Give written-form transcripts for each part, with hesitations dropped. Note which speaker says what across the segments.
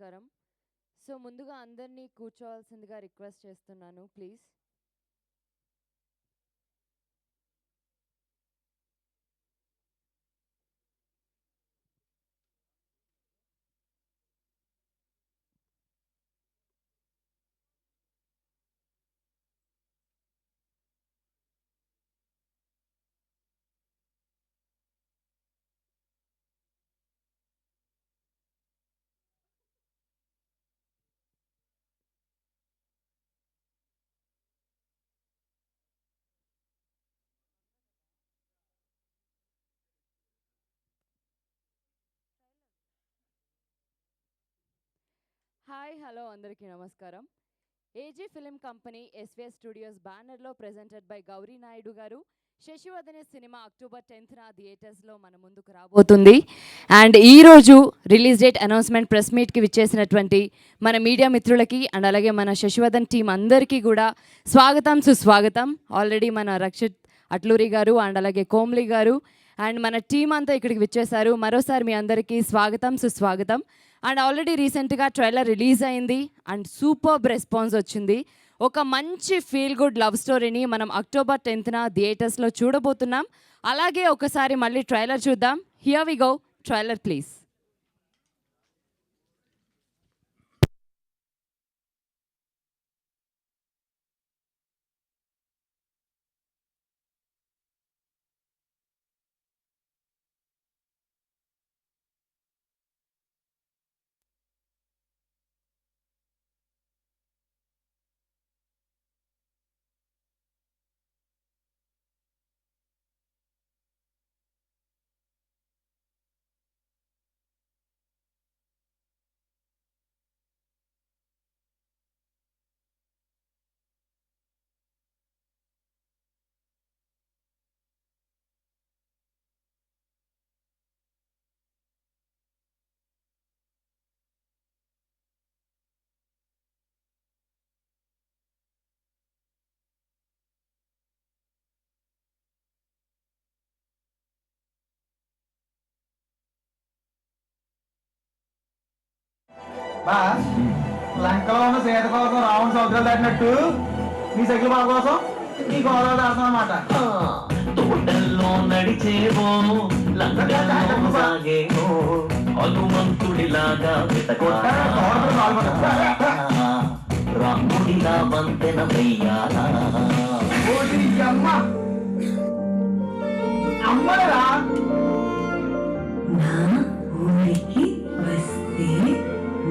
Speaker 1: నమస్కారం. సో ముందుగా అందరినీ కూర్చోవాల్సిందిగా రిక్వెస్ట్ చేస్తున్నాను ప్లీజ్. హాయ్ హలో అందరికీ నమస్కారం. AG film company SVS studios బ్యానర్లో ప్రెజెంటెడ్ బై గౌరీ నాయుడు గారు శశివదనే సినిమా అక్టోబర్ 10th థియేటర్స్లో మన ముందుకు రాబోతుంది. అండ్ ఈరోజు రిలీజ్ డేట్ అనౌన్స్మెంట్ ప్రెస్ మీట్కి విచ్చేసినటువంటి మన మీడియా మిత్రులకి అండ్ అలాగే మన శశివదన్ టీం అందరికీ కూడా స్వాగతం సుస్వాగతం. ఆల్రెడీ మన రక్షిత్ అట్లూరి గారు అండ్ అలాగే కోమ్లీ గారు అండ్ మన టీం అంతా ఇక్కడికి విచ్చేశారు. మరోసారి మీ అందరికీ స్వాగతం సుస్వాగతం. అండ్ ఆల్రెడీ రీసెంట్గా ట్రైలర్ రిలీజ్ అయింది అండ్ సూపర్బ్ రెస్పాన్స్ వచ్చింది. ఒక మంచి ఫీల్ గుడ్ లవ్ స్టోరీని మనం అక్టోబర్ 10th థియేటర్స్లో చూడబోతున్నాం. అలాగే ఒకసారి మళ్ళీ ట్రైలర్ చూద్దాం. Here we go, trailer please.
Speaker 2: బా లంకలో ఉన్న సీత కోసం రావణ సముద్రాలు దాటినట్టు నీ సైకిల్ బాల కోసం నీ గోదావరి దాడతాం అన్నమాట.
Speaker 3: తోటల్లో నడిచేవో లంకలో సాగేవో హనుమంతుడిలాగా రాముడిలా వంతెన వెయ్యాలా
Speaker 2: అమ్మ అమ్మరా
Speaker 4: నా ఊరికి వస్తే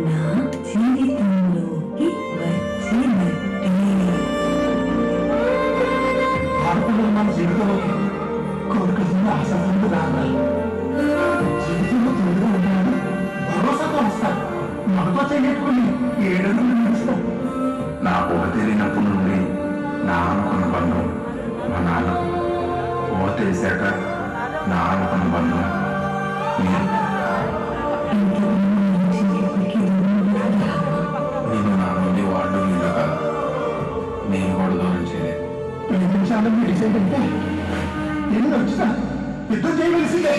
Speaker 4: నా జీవితంలోకి వచ్చినట్టే.
Speaker 2: భారతంలో మన జీవితంలోకి కోరుకున్న ఆశలు రావాలి. జీవితంలో తోడుగా ఉన్నాడు భరోసాతో వస్తాడు. మనతో చేయకుని ఏడును నిలుస్తాడు.
Speaker 5: నా ఊహ తెలియనప్పటి నుండి నా అనుకున్న బంధం మా నాన్న, ఊహ తెలిసాక నా అనుకున్న బంధం నేను. నేను నా నుండి వాళ్ళు నీళ్ళు కాదు, నేను కూడా దూరం చేయలేదు.
Speaker 2: 2 నిమిషాల్లో మీరు డిసైడ్ అంటే నేను వచ్చిన యుద్ధం చేయవలసిందే.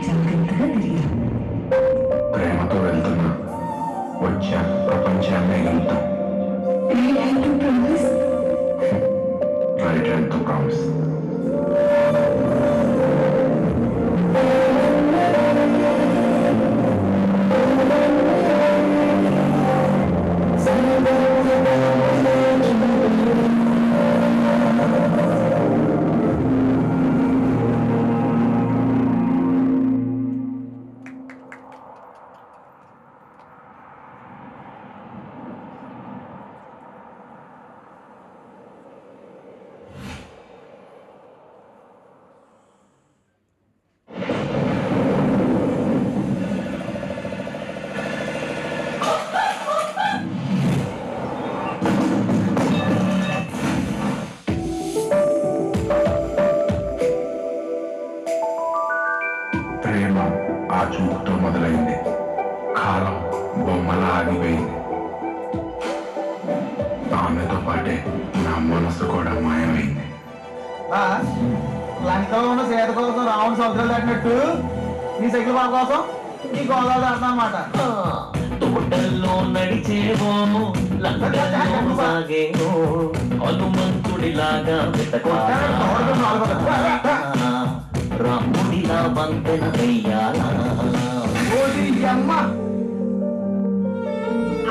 Speaker 4: జాగ్రత్తగా తిరిగి
Speaker 5: ప్రేమతో వెళ్తున్నా, వచ్చా ప్రపంచాన్ని వెళ్తాం.
Speaker 4: ప్రామిస్.
Speaker 5: ప్రేమ ఆ చూపుతో మొదలైంది. కాలం బొమ్మలా ఆగిపోయింది. ఆమెతో పాటే నా మనసు కూడా మాయమైంది.
Speaker 2: బాస్, లంకలో ఉన్న సీత కోసం రావణ సముద్రాలు దాటినట్టు నీ సైకిల్ బాబు కోసం నీ గోదావరి దాటుతా అన్నమాట.
Speaker 3: తోటల్లో నడిచేవో లంకలో సాగేవో హనుమంతుడిలాగా రాముడిలా వంతెన వెయ్యాలా
Speaker 2: ఓడి అమ్మ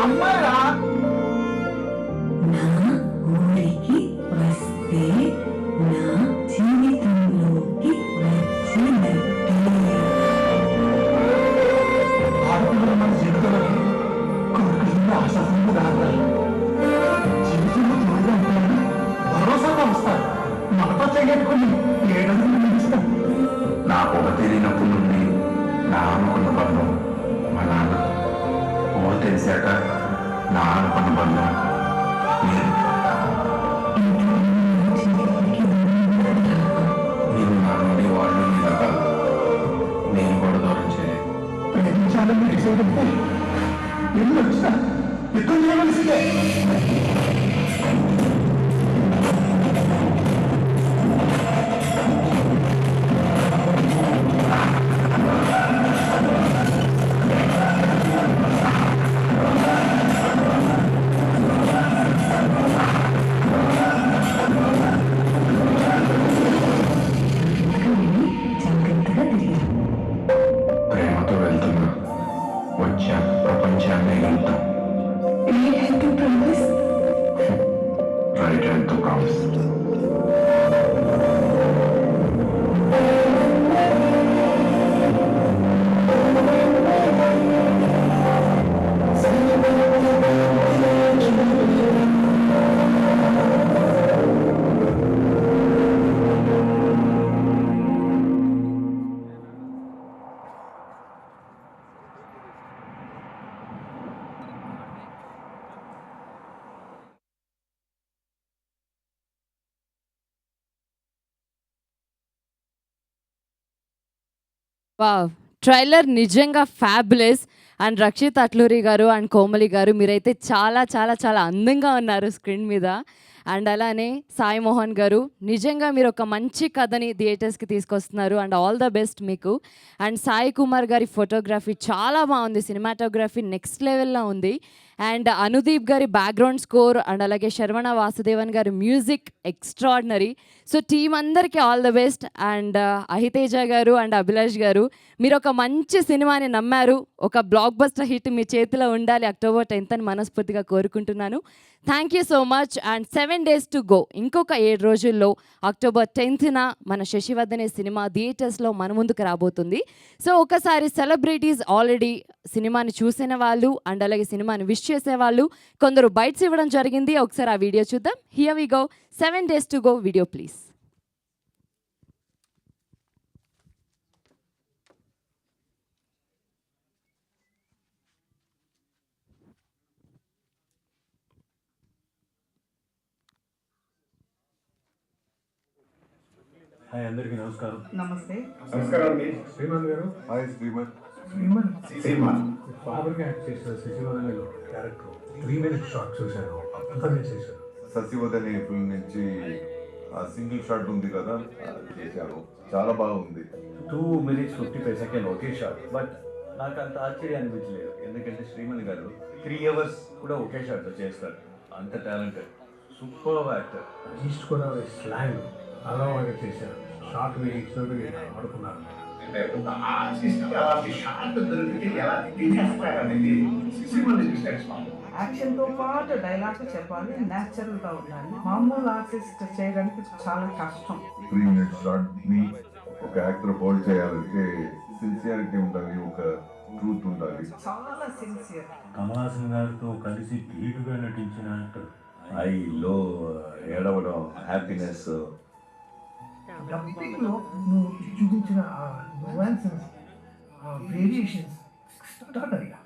Speaker 2: అమ్మాయిరా
Speaker 4: నా ఊరికి వస్తే నా జీవితంలోకి వచ్చినట్టే.
Speaker 2: ఆడపిల్లల మన జీవితంలోకి కోరికలు ఆశాసంగా రావాలి. జీవితంలో తోడుగా ఉంటాయని భరోసాగా వస్తారు. మనతో చేయగలుగుని ఏడాది నిలుస్తాం.
Speaker 5: నాకు ఒక తెలియనప్పటి నుండి నా అనుకున్న బంధం మా నాన్న. ఊహ తెలిసాక నా అనుకున్న బంధం మీరు. మీరు నా నుండి వాళ్ళు మీద కాదు, నేను కూడా దూరం చేయలేదు.
Speaker 2: ప్రేమించాలని డిసైడ్ అయితే ఎన్ని వచ్చినా యుద్ధం చేయవలసిందే.
Speaker 4: జాగ్రత్తగా తిరిగి
Speaker 5: ప్రేమతో వెళ్తున్నా, వచ్చా ప్రపంచాన్ని వెళ్తాం. రైట్ హ్యాండ్తో ప్రామిస్.
Speaker 1: వావ్, ట్రైలర్ నిజంగా ఫ్యాబులస్. అండ్ రక్షిత్ అట్లూరి గారు అండ్ కోమలి గారు మీరైతే చాలా చాలా చాలా అందంగా ఉన్నారు స్క్రీన్ మీద. అండ్ అలానే సాయి మోహన్ గారు నిజంగా మీరు ఒక మంచి కథని థియేటర్స్కి తీసుకొస్తున్నారు అండ్ ఆల్ ద బెస్ట్ మీకు. అండ్ సాయి కుమార్ గారి ఫోటోగ్రఫీ చాలా బాగుంది, సినిమాటోగ్రఫీ నెక్స్ట్ లెవెల్లో ఉంది. అండ్ అనుదీప్ గారి బ్యాక్గ్రౌండ్ స్కోర్ అండ్ అలాగే శరవణ వాసుదేవన్ గారి మ్యూజిక్ ఎక్స్ట్రాడినరీ. సో టీం అందరికీ all the best. And Ahiteja గారు అండ్ అభిలాష్ గారు మీరు ఒక మంచి సినిమాని నమ్మారు. ఒక బ్లాక్ బస్టర్ హిట్ మీ చేతిలో ఉండాలి October 10th అని మనస్ఫూర్తిగా కోరుకుంటున్నాను. థ్యాంక్ you so much. And 7 days to go, ఇంకొక 7 రోజుల్లో October 10th మన శశివర్ధనే సినిమా థియేటర్స్లో మన ముందుకు రాబోతుంది. సో ఒకసారి సెలబ్రిటీస్ ఆల్రెడీ సినిమాని చూసిన వాళ్ళు అండ్ అలాగే సినిమాని విష్ చేసేవాళ్ళు కొందరు బైట్స్ ఇవ్వడం జరిగింది. ఒకసారి ఆ వీడియో చూద్దాం. Here we go. 7 days to go video please.
Speaker 6: Hi అందరికీ నమస్కారం.
Speaker 2: నమస్తే.
Speaker 5: నమస్కారం అండి.
Speaker 6: శ్రీమంత్ గారు,
Speaker 5: హాయ్ శ్రీమన్.
Speaker 6: ఫాదర్గా యాక్ట్ చేసిన శశివర్ధన్ క్యారెక్టర్ 3 minute షాట్ చూశాను, అద్భుతంగా చేశారు.
Speaker 7: సత్యవదని ఫిల్మ్ నుంచి ఆ సింగిల్ షాట్ ఉంది కదా, అది చేశాను. చాలా బాగుంది.
Speaker 6: 2 minutes 55 seconds okay shot. But నాకు అంత ఆశ్చర్యం అనిపించలేదు, ఎందుకంటే శ్రీమంత్ గారు 3 hours కూడా ఒకే షాట్లో చేస్తారు. అంత talented, super actor. East Godavari slang అలా బాగా చేశారు. షార్ట్ మీరు ఇచ్చినట్టు ఆడుకున్నారు.
Speaker 8: యాక్షన్తో పాటు డైలాగ్స్ చెప్పాలి, న్యాచురల్గా ఉండాలి. మామూలు ఆర్టిస్ట్ చేయడానికి చాలా కష్టం.
Speaker 7: 3 minute షాట్ ని ఒక యాక్టర్ హోల్డ్ చేయాలంటే సిన్సియారిటీ ఉండాలి, ఒక ట్రూత్ ఉండాలి.
Speaker 8: చాలా సిన్సియర్.
Speaker 6: కమల్ హాసన్ గారితో కలిసి ధీటుగా నటించిన యాక్టర్.
Speaker 7: ఐలో ఏడవడం, హ్యాపీనెస్.
Speaker 8: డబ్బింగ్లో నువ్వు చూపించిన నువాన్సెస్, వేరియేషన్స్ ఎక్స్ట్రాడనరీగా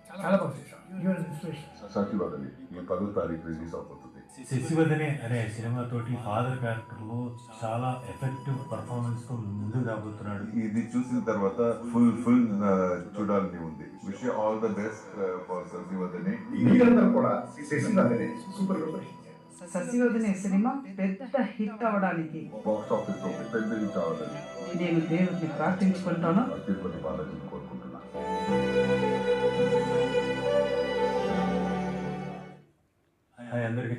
Speaker 8: చాలా బాగా చేశావు. Your inspiration.
Speaker 7: సత్యవదని ఈ 10వ తారీఖు రిలీజ్ అవుతుంది.
Speaker 9: శశివదనే అనే సినిమాతోటి ఫాదర్ క్యారెక్టర్లో చాలా ఎఫెక్టివ్ పర్ఫార్మెన్స్తో ముందుకు రాబోతున్నాడు.
Speaker 7: ఇది చూసిన తర్వాత ఫుల్ చూడాలని ఉంది. Wish all the best for Sasivadane.
Speaker 8: కూడా శశివదనే సినిమా పెద్ద హిట్ అవడానికి
Speaker 7: బాక్స్ ఆఫీస్ లో పెద్ద హిట్ అవ్వాలని
Speaker 8: నేను దేవుడిని ప్రార్థించుకుంటాను.
Speaker 7: తిరుపతి బాలాజీని కోరుకుంటున్నాను.
Speaker 9: హాయ్ అందరికీ.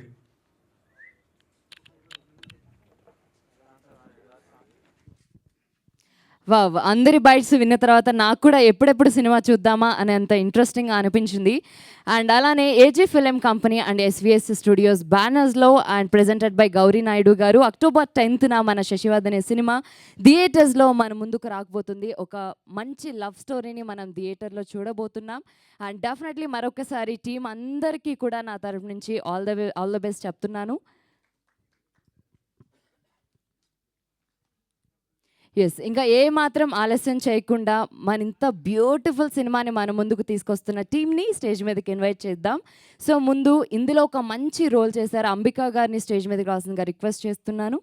Speaker 1: వావ్, అందరి బైట్స్ విన్న తర్వాత నాకు కూడా ఎప్పుడెప్పుడు సినిమా చూద్దామా అనేంత ఇంట్రెస్టింగ్గా అనిపించింది. అండ్ అలానే AG film company and SVS studios బ్యానర్స్లో and presented by Gauri Naidu గారు అక్టోబర్ 10th మన శశివదనే సినిమా థియేటర్స్లో మన ముందుకు రాకపోతుంది. ఒక మంచి లవ్ స్టోరీని మనం థియేటర్లో చూడబోతున్నాం. అండ్ డెఫినెట్లీ మరొకసారి టీం అందరికీ కూడా నా తరఫు నుంచి ఆల్ ద బెస్ట్ చెప్తున్నాను. ఎస్, ఇంకా ఏ మాత్రం ఆలస్యం చేయకుండా మన ఇంత బ్యూటిఫుల్ సినిమాని మన ముందుకు తీసుకొస్తున్న టీమ్ని స్టేజ్ మీదకి ఇన్వైట్ చేద్దాం. సో ముందు ఇందులో ఒక మంచి రోల్ చేశారు అంబికా గారిని స్టేజ్ మీదకి రావాల్సిందిగా రిక్వెస్ట్ చేస్తున్నాను.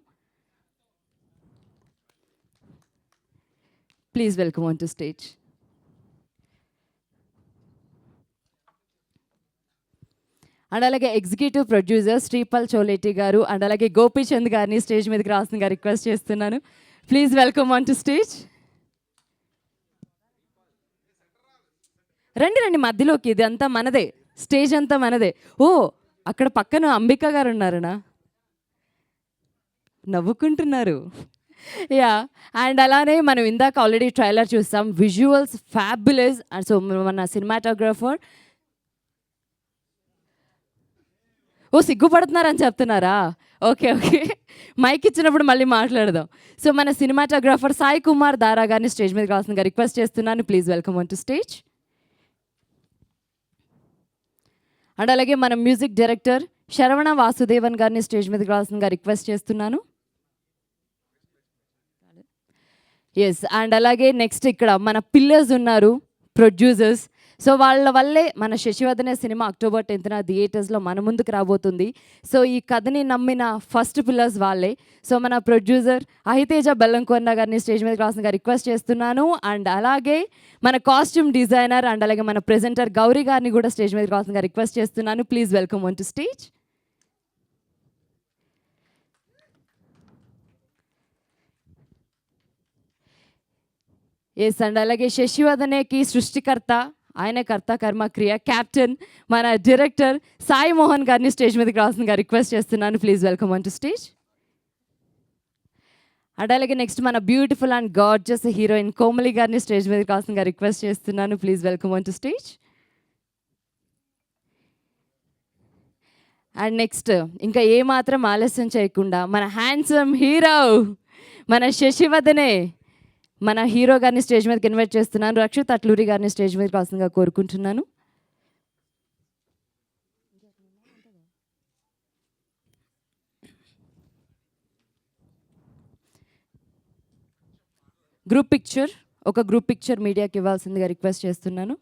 Speaker 1: Please welcome on to stage. And అలాగే ఎగ్జిక్యూటివ్ ప్రొడ్యూసర్ శ్రీపాల్ చోలేటి గారు అండ్ అలాగే గోపీచంద్ గారిని స్టేజ్ మీదకి రావాల్సిందిగా రిక్వెస్ట్ చేస్తున్నాను. Please welcome on to stage. రండి మధ్యలోకి, ఇది అంతా మనదే, స్టేజ్ అంతా మనదే. ఓ, అక్కడ పక్కన అంబికా గారు ఉన్నారనా, నవ్వుకుంటున్నారు. యా, అండ్ అలానే మనం ఇందాక ఆల్రెడీ ట్రైలర్ చూస్తాం, విజువల్స్ ఫ్యాబులస్. అండ్ సో మన సినిమాటోగ్రాఫర్ సిగ్గుపడుతున్నారని చెప్తున్నారా? ఓకే, మైక్ ఇచ్చినప్పుడు మళ్ళీ మాట్లాడదాం. సో మన సినిమాటోగ్రాఫర్ సాయి కుమార్ దారా గారిని స్టేజ్ మీదకి రావాల్సిందిగా రిక్వెస్ట్ చేస్తున్నాను. Please welcome on to stage. And అలాగే మన మ్యూజిక్ డైరెక్టర్ శరవణ వాసుదేవన్ గారిని స్టేజ్ మీదకి రావాల్సిందిగా రిక్వెస్ట్ చేస్తున్నాను. ఎస్, అండ్ అలాగే నెక్స్ట్ ఇక్కడ మన పిల్లర్స్ ఉన్నారు, ప్రొడ్యూసర్స్. సో వాళ్ళ వల్లే మన శశివదనే సినిమా అక్టోబర్ 10th థియేటర్స్లో మన ముందుకు రాబోతుంది. సో ఈ కథని నమ్మిన ఫస్ట్ పిల్లర్స్ వాళ్ళే. సో మన ప్రొడ్యూసర్ అహితేజ బెల్లంకొండ గారిని స్టేజ్ మీదకి రావాల్సిందిగా రిక్వెస్ట్ చేస్తున్నాను. అండ్ అలాగే మన కాస్ట్యూమ్ డిజైనర్ అండ్ అలాగే మన ప్రెజెంటర్ గౌరీ గారిని కూడా స్టేజ్ మీదకి రావాల్సిందిగా రిక్వెస్ట్ చేస్తున్నాను. Please welcome on to stage. Yes, and అలాగే శశివదనేకి సృష్టికర్త, ఆయన కర్త కర్మ క్రియ క్యాప్టెన్ మన డైరెక్టర్ సాయి మోహన్ గారిని స్టేజ్ మీదకి రావాల్సిందిగా రిక్వెస్ట్ చేస్తున్నాను. Please welcome on to stage. And అలాగే నెక్స్ట్ మన beautiful and gorgeous heroine Komali గారిని స్టేజ్ మీదకి రావాల్సిందిగా రిక్వెస్ట్ చేస్తున్నాను. Please welcome on to stage. And next ఇంకా ఏమాత్రం ఆలస్యం చేయకుండా మన హ్యాండ్సమ్ హీరో మన శశివదనే మన హీరో గారిని స్టేజ్ మీదకి ఇన్వైట్ చేస్తున్నాను. రక్షిత్ అట్లూరి గారిని స్టేజ్ మీదకి రావాల్సిందిగా కోరుకుంటున్నాను. గ్రూప్ పిక్చర్ మీడియాకి ఇవ్వాల్సిందిగా రిక్వెస్ట్ చేస్తున్నాను.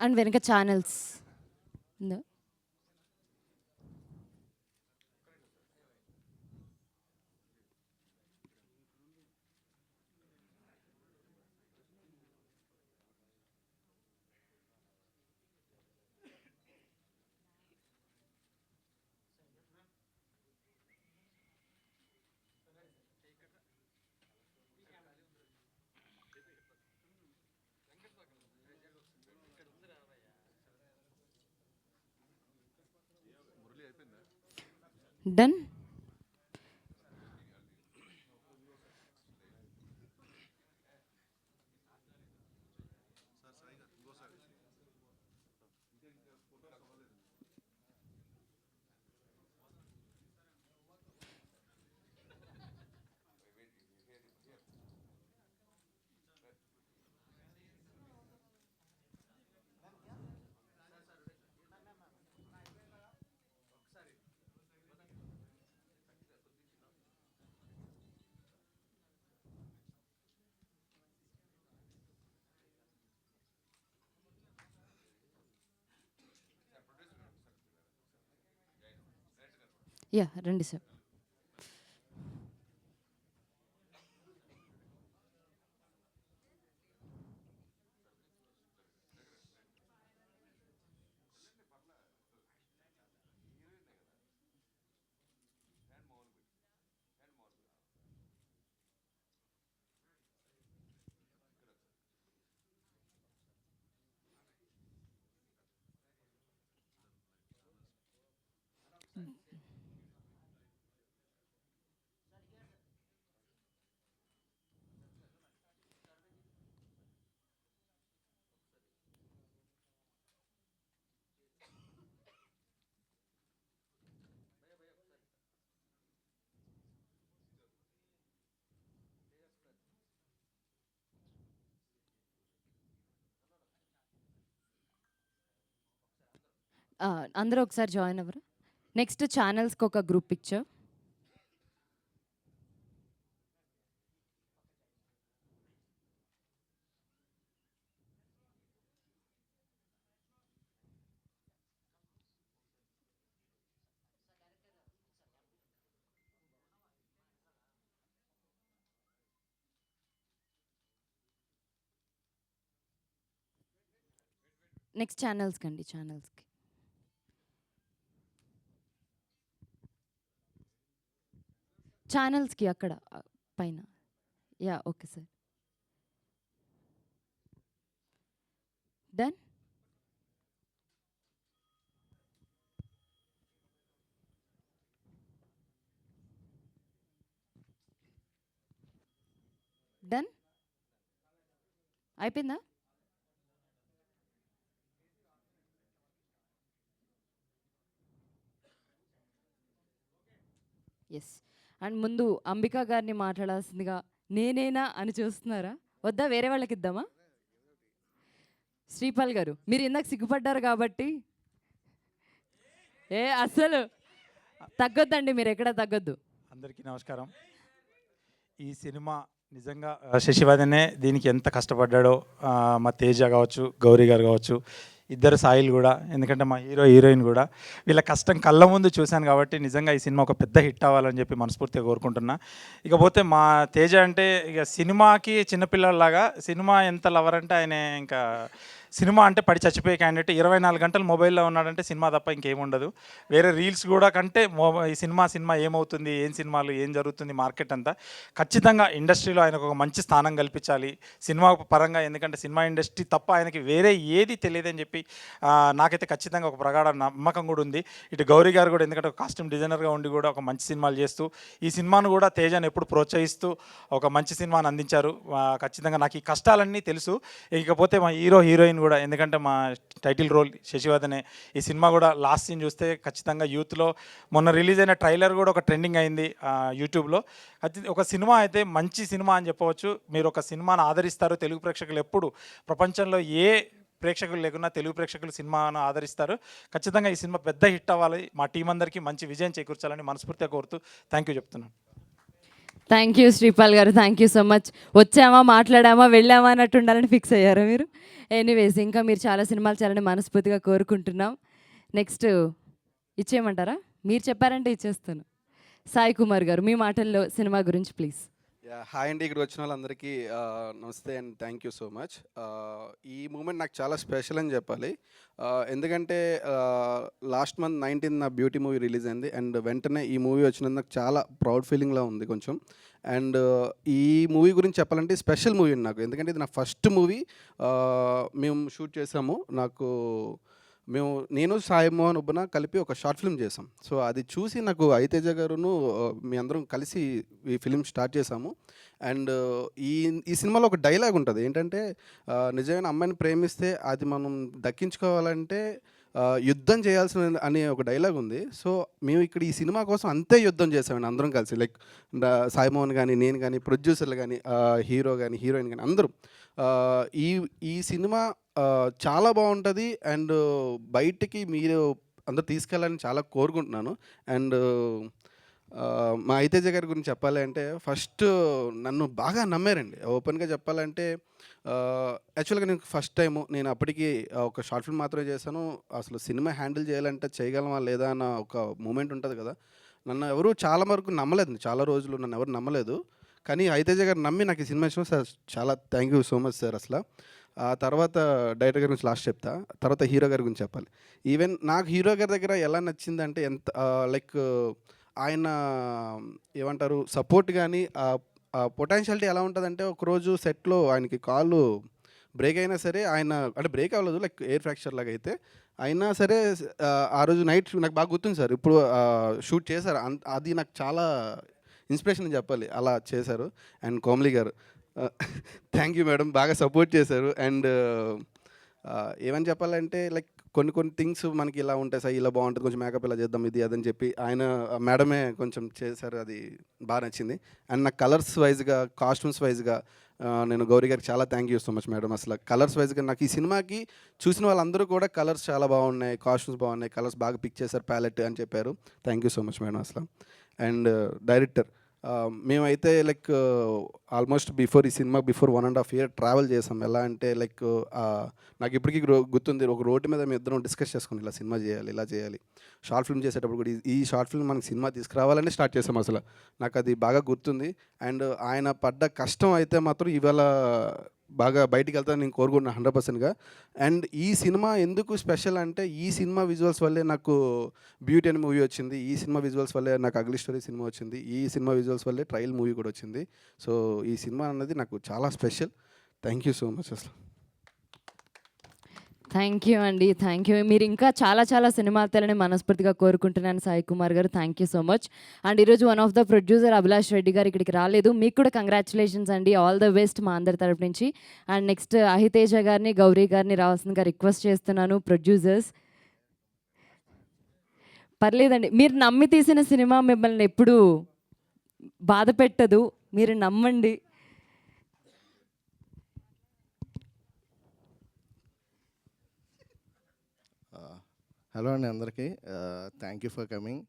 Speaker 1: అండ్ వెనక ఛానల్స్ ఉందా? డన్. యా, రండి సార్. అందరూ ఒకసారి జాయిన్ అవ్వరు. నెక్స్ట్ ఛానల్స్కి ఒక గ్రూప్ పిక్చర్. నెక్స్ట్ ఛానల్స్కి అండి, ఛానల్స్కి. ఛానల్స్కి అక్కడ పైన. Yeah, okay sir. Done. Done. అయిపోయిందా? ఎస్. అండ్ ముందు అంబికా గారిని మాట్లాడాల్సిందిగా నేనేనా అని చూస్తున్నారా? వద్దా, వేరే వాళ్ళకి ఇద్దామా? శ్రీపాల్ గారు, మీరు ఇందాక సిగ్గుపడ్డారు కాబట్టి అస్సలు తగ్గొద్దండి, మీరు ఎక్కడ తగ్గొద్దు.
Speaker 10: అందరికీ నమస్కారం. ఈ సినిమా నిజంగా శశివర్ధనే దీనికి ఎంత కష్టపడ్డాడో, మా తేజ కావచ్చు, గౌరీ గారు కావచ్చు, ఇద్దరు సాయిలు కూడా, ఎందుకంటే మా హీరోయిన్ కూడా, వీళ్ళ కష్టం కళ్ళ ముందు చూశాను కాబట్టి నిజంగా ఈ సినిమా ఒక పెద్ద హిట్ అవ్వాలని చెప్పి మనస్ఫూర్తిగా కోరుకుంటున్నా. ఇకపోతే మా తేజ అంటే ఇక సినిమాకి చిన్నపిల్లలాగా, సినిమా ఎంత లవర్ అంటే ఆయన ఇంకా సినిమా అంటే పడి చచ్చిపోయే క్యాండిడేట్. 24 గంటలు మొబైల్లో ఉన్నాడంటే సినిమా తప్ప ఇంకేముండదు. వేరే రీల్స్ కూడా కంటే ఈ సినిమా ఏమవుతుంది, ఏం సినిమాలు, ఏం జరుగుతుంది మార్కెట్ అంతా. ఖచ్చితంగా ఇండస్ట్రీలో ఆయనకు ఒక మంచి స్థానం కల్పించాలి సినిమా పరంగా, ఎందుకంటే సినిమా ఇండస్ట్రీ తప్ప ఆయనకి వేరే ఏది తెలియదని చెప్పి నాకైతే ఖచ్చితంగా ఒక ప్రగాఢ నమ్మకం కూడా ఉంది. ఇటు గౌరీ గారు కూడా, ఎందుకంటే ఒక కాస్ట్యూమ్ డిజైనర్గా ఉండి కూడా ఒక మంచి సినిమాలు చేస్తూ ఈ సినిమాను కూడా తేజను ఎప్పుడు ప్రోత్సహిస్తూ ఒక మంచి సినిమాని అందించారు. ఖచ్చితంగా నాకు ఈ కష్టాలన్నీ తెలుసు. ఇకపోతే మా హీరోయిన్ కూడా, ఎందుకంటే మా టైటిల్ రోల్ శశివర్ధనే. ఈ సినిమా కూడా లాస్ట్ సీన్ చూస్తే ఖచ్చితంగా యూత్లో మొన్న రిలీజ్ అయిన ట్రైలర్ కూడా ఒక ట్రెండింగ్ అయింది యూట్యూబ్లో. ఒక సినిమా అయితే మంచి సినిమా అని చెప్పవచ్చు. మీరు ఒక సినిమాను ఆదరిస్తారు, తెలుగు ప్రేక్షకులు ఎప్పుడు ప్రపంచంలో ఏ ప్రేక్షకులు లేకున్నా తెలుగు ప్రేక్షకులు సినిమాను ఆదరిస్తారు. ఖచ్చితంగా ఈ సినిమా పెద్ద హిట్ అవ్వాలి, మా టీం అందరికీ మంచి విజయం చేకూర్చాలని మనస్ఫూర్తిగా కోరుతూ థ్యాంక్ యూ చెప్తున్నాను.
Speaker 1: థ్యాంక్ యూ శ్రీపాల్ గారు, థ్యాంక్ యూ సో మచ్. వచ్చామా, మాట్లాడామా, వెళ్ళామా అన్నట్టు ఉండాలని ఫిక్స్ అయ్యారా మీరు? ఎనీవేస్, ఇంకా మీరు చాలా సినిమాలు చేయాలని మనస్ఫూర్తిగా కోరుకుంటున్నాం. నెక్స్ట్ ఇచ్చేయమంటారా? మీరు చెప్పారంటే ఇచ్చేస్తాను. సాయి కుమార్ గారు, మీ మాటల్లో సినిమా గురించి ప్లీజ్.
Speaker 11: హాయ్ అండి, ఇక్కడ వచ్చిన వాళ్ళందరికీ నమస్తే and thank you so much. ఈ మూమెంట్ నాకు చాలా స్పెషల్ అని చెప్పాలి. ఎందుకంటే లాస్ట్ మంత్ 19 నా బ్యూటీ మూవీ రిలీజ్ అయింది అండ్ వెంటనే ఈ మూవీ వచ్చినందుకు నాకు చాలా ప్రౌడ్ ఫీలింగ్లా ఉంది కొంచెం. అండ్ ఈ మూవీ గురించి చెప్పాలంటే స్పెషల్ మూవీ నాకు, ఎందుకంటే ఇది నా ఫస్ట్ మూవీ. మేము షూట్ చేసాము. నాకు నేను సాయి మోహన్ ఉబ్బన కలిపి ఒక షార్ట్ ఫిల్మ్ చేసాం. సో అది చూసి నాకు ఐతేజ గారును మీ అందరం కలిసి ఈ ఫిలిం స్టార్ట్ చేసాము. అండ్ ఈ ఈ సినిమాలో ఒక డైలాగ్ ఉంటుంది ఏంటంటే, నిజమైన అమ్మాయిని ప్రేమిస్తే అది మనం దక్కించుకోవాలంటే యుద్ధం చేయాల్సిన అనే ఒక డైలాగ్ ఉంది. సో మేము ఇక్కడ ఈ సినిమా కోసం అంతే యుద్ధం చేసామండి అందరం కలిసి. లైక్ సాయి మోహన్ కానీ, నేను కానీ, ప్రొడ్యూసర్లు కానీ, హీరో కానీ, హీరోయిన్ కానీ అందరూ. ఈ ఈ సినిమా చాలా బాగుంటుంది. అండ్ బయటికి మీరు అందరూ తీసుకెళ్ళాలని చాలా కోరుకుంటున్నాను. అండ్ మా ఐతేజ గారి గురించి చెప్పాలి అంటే, ఫస్ట్ నన్ను బాగా నమ్మారండి. ఓపెన్గా చెప్పాలంటే, యాక్చువల్గా నేను ఫస్ట్ టైము నేను అప్పటికి ఒక షార్ట్ ఫిల్మ్ మాత్రమే చేశాను. అసలు సినిమా హ్యాండిల్ చేయాలంటే చేయగలమా లేదా అన్న ఒక మూమెంట్ ఉంటుంది కదా. నన్ను ఎవరు చాలా వరకు నమ్మలేదు, చాలా రోజులు నన్ను ఎవరు నమ్మలేదు. కానీ ఐతేజ గారు నమ్మి నాకు ఈ సినిమా ఇచ్చిన సార్ చాలా thank you so much sir. అసలు ఆ తర్వాత డైరెక్టర్ గారి గురించి లాస్ట్ చెప్తా, తర్వాత హీరో గారి గురించి చెప్పాలి. ఈవెన్ నాకు హీరో గారి దగ్గర ఎలా నచ్చిందంటే, ఎంత లైక్ ఆయన ఏమంటారు సపోర్ట్ కానీ పొటెన్షియాలిటీ ఎలా ఉంటుందంటే, ఒకరోజు సెట్లో ఆయనకి కాళ్ళు బ్రేక్ అయినా సరే, ఆయన అంటే బ్రేక్ అవ్వలేదు, లైక్ ఎయిర్ ఫ్రాక్చర్ లాగా అయితే అయినా సరే ఆ రోజు నైట్ నాకు బాగా గుర్తుంది సార్. ఇప్పుడు షూట్ చేశారు, అది నాకు చాలా ఇన్స్పిరేషన్ అని చెప్పాలి, అలా చేశారు. అండ్ కోమలి గారు థ్యాంక్ యూ మేడం, బాగా సపోర్ట్ చేశారు. అండ్ ఏమని చెప్పాలంటే, లైక్ కొన్ని థింగ్స్ మనకి ఇలా ఉంటాయి సార్, ఇలా బాగుంటుంది, కొంచెం మేకప్ ఇలా చేద్దాం, ఇది అదని చెప్పి ఆయన మేడమే కొంచెం చేశారు, అది బాగా నచ్చింది. అండ్ నాకు కలర్స్ వైజ్గా, కాస్ట్యూమ్స్ వైజ్గా నేను గౌరీ గారికి చాలా thank you so much madam. అసలు కలర్స్ వైజ్గా నాకు ఈ సినిమాకి చూసిన వాళ్ళందరూ కూడా కలర్స్ చాలా బాగున్నాయి, కాస్ట్యూమ్స్ బాగున్నాయి, కలర్స్ బాగా పిక్ చేశారు, ప్యాలెట్ అని చెప్పారు. Thank you so much madam అసలు. అండ్ డైరెక్టర్ మేమైతే లైక్ ఆల్మోస్ట్ ఈ సినిమా బిఫోర్ 1.5 year ట్రావెల్ చేసాం. ఎలా అంటే లైక్ నాకు ఇప్పటికీ గుర్తుంది, ఒక రోడ్డు మీద మేము ఇద్దరం డిస్కస్ చేసుకుని ఇలా సినిమా చేయాలి, ఇలా చేయాలి. షార్ట్ ఫిల్మ్ చేసేటప్పుడు కూడా ఈ షార్ట్ ఫిల్మ్ మనకి సినిమా తీసుకురావాలని స్టార్ట్ చేసాం. అసలు నాకు అది బాగా గుర్తుంది. అండ్ ఆయన పడ్డ కష్టం అయితే మాత్రం ఇవాళ బాగా బయటికి వెళ్తాను నేను కోరుకుంటున్నాను 100%గా. అండ్ ఈ సినిమా ఎందుకు స్పెషల్ అంటే, ఈ సినిమా విజువల్స్ వల్లే నాకు బ్యూటీ అనే మూవీ వచ్చింది, ఈ సినిమా విజువల్స్ వల్లే నాకు అగ్లీ స్టోరీ సినిమా వచ్చింది, ఈ సినిమా విజువల్స్ వల్లే ట్రయల్ మూవీ కూడా వచ్చింది. సో ఈ సినిమా అన్నది నాకు చాలా special. Thank you so much అసలు.
Speaker 1: థ్యాంక్ యూ అండి, థ్యాంక్ యూ. మీరు ఇంకా చాలా చాలా సినిమాలు తెలని మనస్ఫూర్తిగా కోరుకుంటున్నాను సాయి కుమార్ గారు. Thank you so much. And ఈరోజు one of the producer Abhilash Reddy గారు ఇక్కడికి రాలేదు, మీకు కూడా కంగ్రాచులేషన్స్ అండి, ఆల్ ద బెస్ట్ మా అందరి తరపు నుంచి. అండ్ నెక్స్ట్ అహితేజ గారిని, గౌరీ గారిని రావాల్సిందిగా రిక్వెస్ట్ చేస్తున్నాను. ప్రొడ్యూసర్స్ పర్లేదండి, మీరు నమ్మి తీసిన సినిమా మిమ్మల్ని ఎప్పుడూ బాధ పెట్టదు, మీరు నమ్మండి.
Speaker 12: హలో అండి అందరికీ, థ్యాంక్ యూ ఫర్ కమింగ్.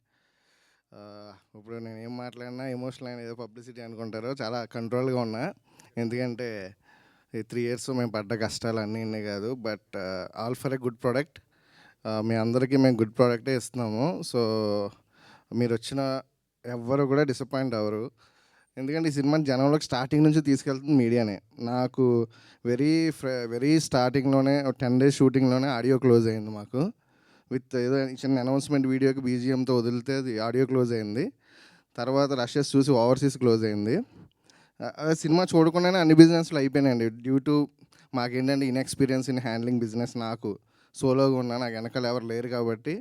Speaker 12: ఇప్పుడు నేను ఏం మాట్లాడినా ఎమోషనల్ అయిన ఏదో పబ్లిసిటీ అనుకుంటారో, చాలా కంట్రోల్గా ఉన్నా. ఎందుకంటే ఈ 3 years మేము పడ్డ కష్టాలు అన్నీ ఇన్నే కాదు, but all for a good product. మీ అందరికీ మేము గుడ్ ప్రోడక్టే ఇస్తున్నాము. సో మీరు వచ్చిన ఎవ్వరు కూడా డిసప్పాయింట్ అవ్వరు. ఎందుకంటే ఈ సినిమాని జనంలోకి స్టార్టింగ్ నుంచి తీసుకెళ్తుంది మీడియానే. నాకు వెరీ స్టార్టింగ్లోనే 10 days షూటింగ్లోనే ఆడియో క్లోజ్ అయింది మాకు. విత్ ఏదో చిన్న అనౌన్స్మెంట్ వీడియోకి బీజిఎంతో వదిలితే అది ఆడియో క్లోజ్ అయింది. తర్వాత రషెస్ చూసి ఓవర్సీస్ క్లోజ్ అయింది. సినిమా చూడకుండానే అన్ని బిజినెస్లు అయిపోయినాయండి. డ్యూ టు మాకేంటంటే ఇన్ఎక్స్పీరియన్స్ ఇన్ హ్యాండ్లింగ్ బిజినెస్. నాకు సోలోగా ఉన్నా, నాకు వెనకాల ఎవరు లేరు కాబట్టి.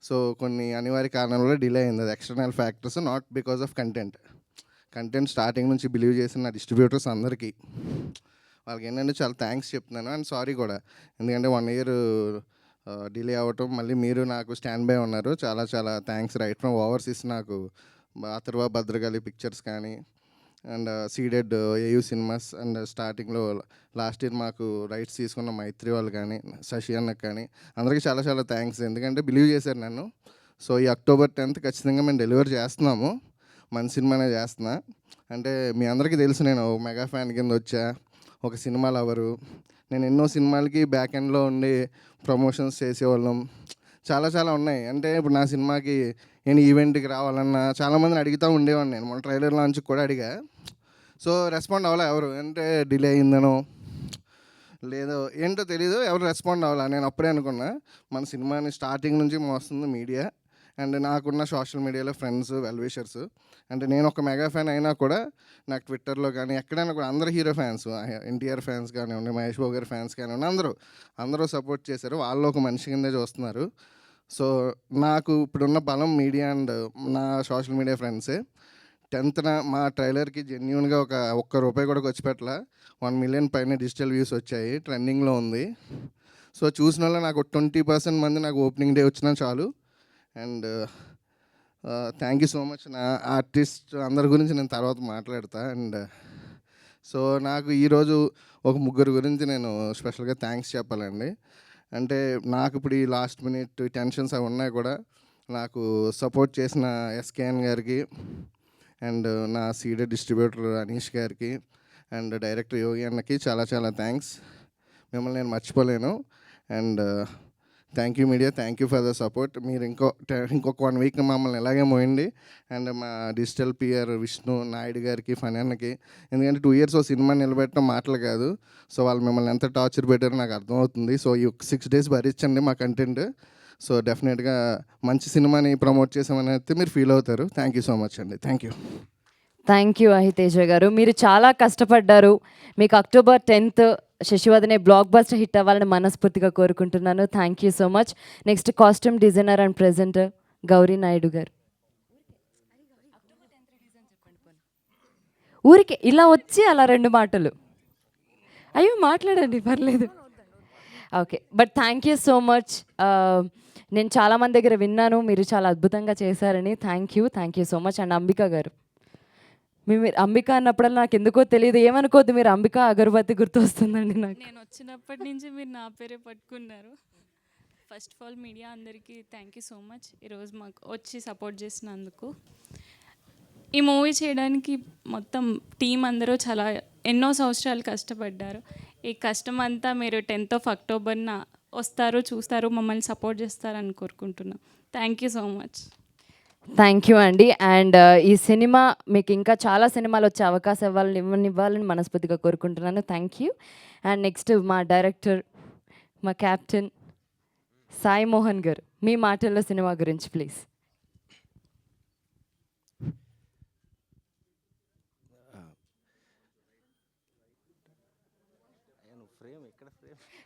Speaker 12: సో కొన్ని అనివార్య కారణాల వల్ల డిలే అయింది. అది external factors, not because of content starting నుంచి బిలీవ్ చేసిన నా డిస్ట్రిబ్యూటర్స్ అందరికీ వాళ్ళకి ఏంటంటే చాలా థ్యాంక్స్ చెప్తున్నాను. అండ్ సారీ కూడా, ఎందుకంటే 1 year డిలే అవ్వటం, మళ్ళీ మీరు నాకు స్టాండ్ బై ఉన్నారు. చాలా చాలా థ్యాంక్స్. రైట్ ఫ్రమ్ ఓవర్సీస్ నాకు అథర్వ భద్రకాళి పిక్చర్స్ కానీ, and ceded AU cinemas, and స్టార్టింగ్లో లాస్ట్ ఇయర్ మాకు రైట్స్ తీసుకున్న మైత్రి వాళ్ళు కానీ, శశి అన్నకు కానీ, అందరికీ చాలా చాలా థ్యాంక్స్. ఎందుకంటే బిలీవ్ చేశారు నన్ను. సో ఈ October 10th ఖచ్చితంగా మేము డెలివర్ చేస్తున్నాము. మంచి సినిమానే చేస్తున్నా. అంటే మీ అందరికీ తెలుసు, నేను మెగా ఫ్యాన్ కింద వచ్చా, ఒక సినిమా లవరు. నేను ఎన్నో సినిమాలకి బ్యాక్ ఎండ్లో ఉండి ప్రమోషన్స్ చేసేవాళ్ళం, చాలా చాలా ఉన్నాయి. అంటే ఇప్పుడు నా సినిమాకి నేను ఈవెంట్కి రావాలన్నా చాలామందిని అడుగుతూ ఉండేవాడిని. నేను మన ట్రైలర్ లాంచ్కి కూడా అడిగా. సో రెస్పాండ్ అవ్వాలా ఎవరు, అంటే డిలే అయిందనో లేదో ఏంటో తెలీదు, ఎవరు రెస్పాండ్ అవ్వాలా. నేను అప్పుడే అనుకున్నా మన సినిమాని స్టార్టింగ్ నుంచి మోస్తుంది మీడియా. అండ్ నాకున్న సోషల్ మీడియాలో ఫ్రెండ్స్ వెల్విషర్స్. అంటే నేను ఒక మెగా ఫ్యాన్ అయినా కూడా నాకు ట్విట్టర్లో కానీ ఎక్కడైనా కూడా అందరు హీరో ఫ్యాన్స్, ఎన్టీఆర్ ఫ్యాన్స్ కానివ్వండి, మహేష్ బాబు గారి ఫ్యాన్స్ కానివ్వండి, అందరూ సపోర్ట్ చేశారు. వాళ్ళు ఒక మనిషి కిందే చూస్తున్నారు. సో నాకు ఇప్పుడున్న బలం మీడియా అండ్ నా సోషల్ మీడియా ఫ్రెండ్సే. 10th మా ట్రైలర్కి జెన్యున్గా ఒక్క రూపాయి కూడా ఖర్చు పెట్టాల. 1 million పైన డిజిటల్ వ్యూస్ వచ్చాయి, ట్రెండింగ్లో ఉంది. సో చూసిన వాళ్ళు నాకు 20% మంది నాకు ఓపెనింగ్ డే వచ్చినా చాలు. And thank you so much. నా ఆర్టిస్ట్ అందరి గురించి నేను తర్వాత మాట్లాడతా. అండ్ సో నాకు ఈరోజు ఒక 3 గురించి నేను స్పెషల్గా థ్యాంక్స్ చెప్పాలండి. అంటే నాకు ఇప్పుడు ఈ లాస్ట్ మినిట్ టెన్షన్స్ అవి ఉన్నాయి కూడా నాకు సపోర్ట్ చేసిన ఎస్కేఎన్ గారికి, అండ్ నా సీడీ డిస్ట్రిబ్యూటర్ అనీష్ గారికి, అండ్ డైరెక్టర్ యోగి అన్నకి చాలా చాలా థ్యాంక్స్. మిమ్మల్ని నేను మర్చిపోలేను. And thank you media, thank you for the support. మీరు ఇంకొక 1 week మమ్మల్ని ఎలాగే మోయండి. అండ్ మా డిజిటల్ పిఆర్ విష్ణు నాయుడు గారికి, ఫనీ అన్నకి, ఎందుకంటే 2 years సినిమా నిలబెట్టడం మాటలు కాదు. సో వాళ్ళు మిమ్మల్ని ఎంత టార్చర్ పెట్టారో నాకు అర్థమవుతుంది. సో ఈ 6 days భరించండి మా కంటెంట్. సో డెఫినెట్గా మంచి సినిమాని ప్రమోట్ చేసామని అయితే మీరు ఫీల్ అవుతారు. థ్యాంక్ యూ సో మచ్ అండి. Thank you.
Speaker 1: Thank you Ahiteja గారు. మీరు చాలా కష్టపడ్డారు. మీకు October 10th Sasivadane blockbuster hit అవ్వాలని మనస్ఫూర్తిగా కోరుకుంటున్నాను. థ్యాంక్ యూ సో మచ్. Next costume designer and presenter Gauri Naidu గారు. ఊరికే ఇలా వచ్చి అలా 2 మాటలు, అయ్యో మాట్లాడండి పర్లేదు. Okay, but thank you so much. నేను చాలామంది దగ్గర విన్నాను మీరు చాలా అద్భుతంగా చేశారని. Thank you so much. And Ambika గారు, మీరు అంబిక అన్నప్పుడల్లా నాకు ఎందుకో తెలియదు, ఏమనుకోద్దు, మీరు అంబిక అగరబత్తి గుర్తు వస్తుందండి నాకు.
Speaker 13: నేను వచ్చినప్పటి నుంచి మీరు నా పేరే పట్టుకున్నారు. ఫస్ట్ ఆఫ్ ఆల్ మీడియా అందరికీ థ్యాంక్ యూ సో మచ్, ఈరోజు మాకు వచ్చి సపోర్ట్ చేసినందుకు. ఈ మూవీ చేయడానికి మొత్తం టీం అందరూ చాలా ఎన్నో సంవత్సరాలు కష్టపడ్డారు. ఈ కష్టం అంతా మీరు 10th October వస్తారు, చూస్తారు, మమ్మల్ని సపోర్ట్ చేస్తారని కోరుకుంటున్నాం. Thank you so much.
Speaker 1: Thank you అండి. అండ్ ఈ సినిమా మీకు ఇంకా చాలా సినిమాలు వచ్చే అవకాశం ఇవ్వాలని మనస్ఫూర్తిగా కోరుకుంటున్నాను. థ్యాంక్ యూ. అండ్ నెక్స్ట్ మా డైరెక్టర్, మా కెప్టెన్ సాయి మోహన్ గారు, మీ మాటల్లో సినిమా గురించి ప్లీజ్.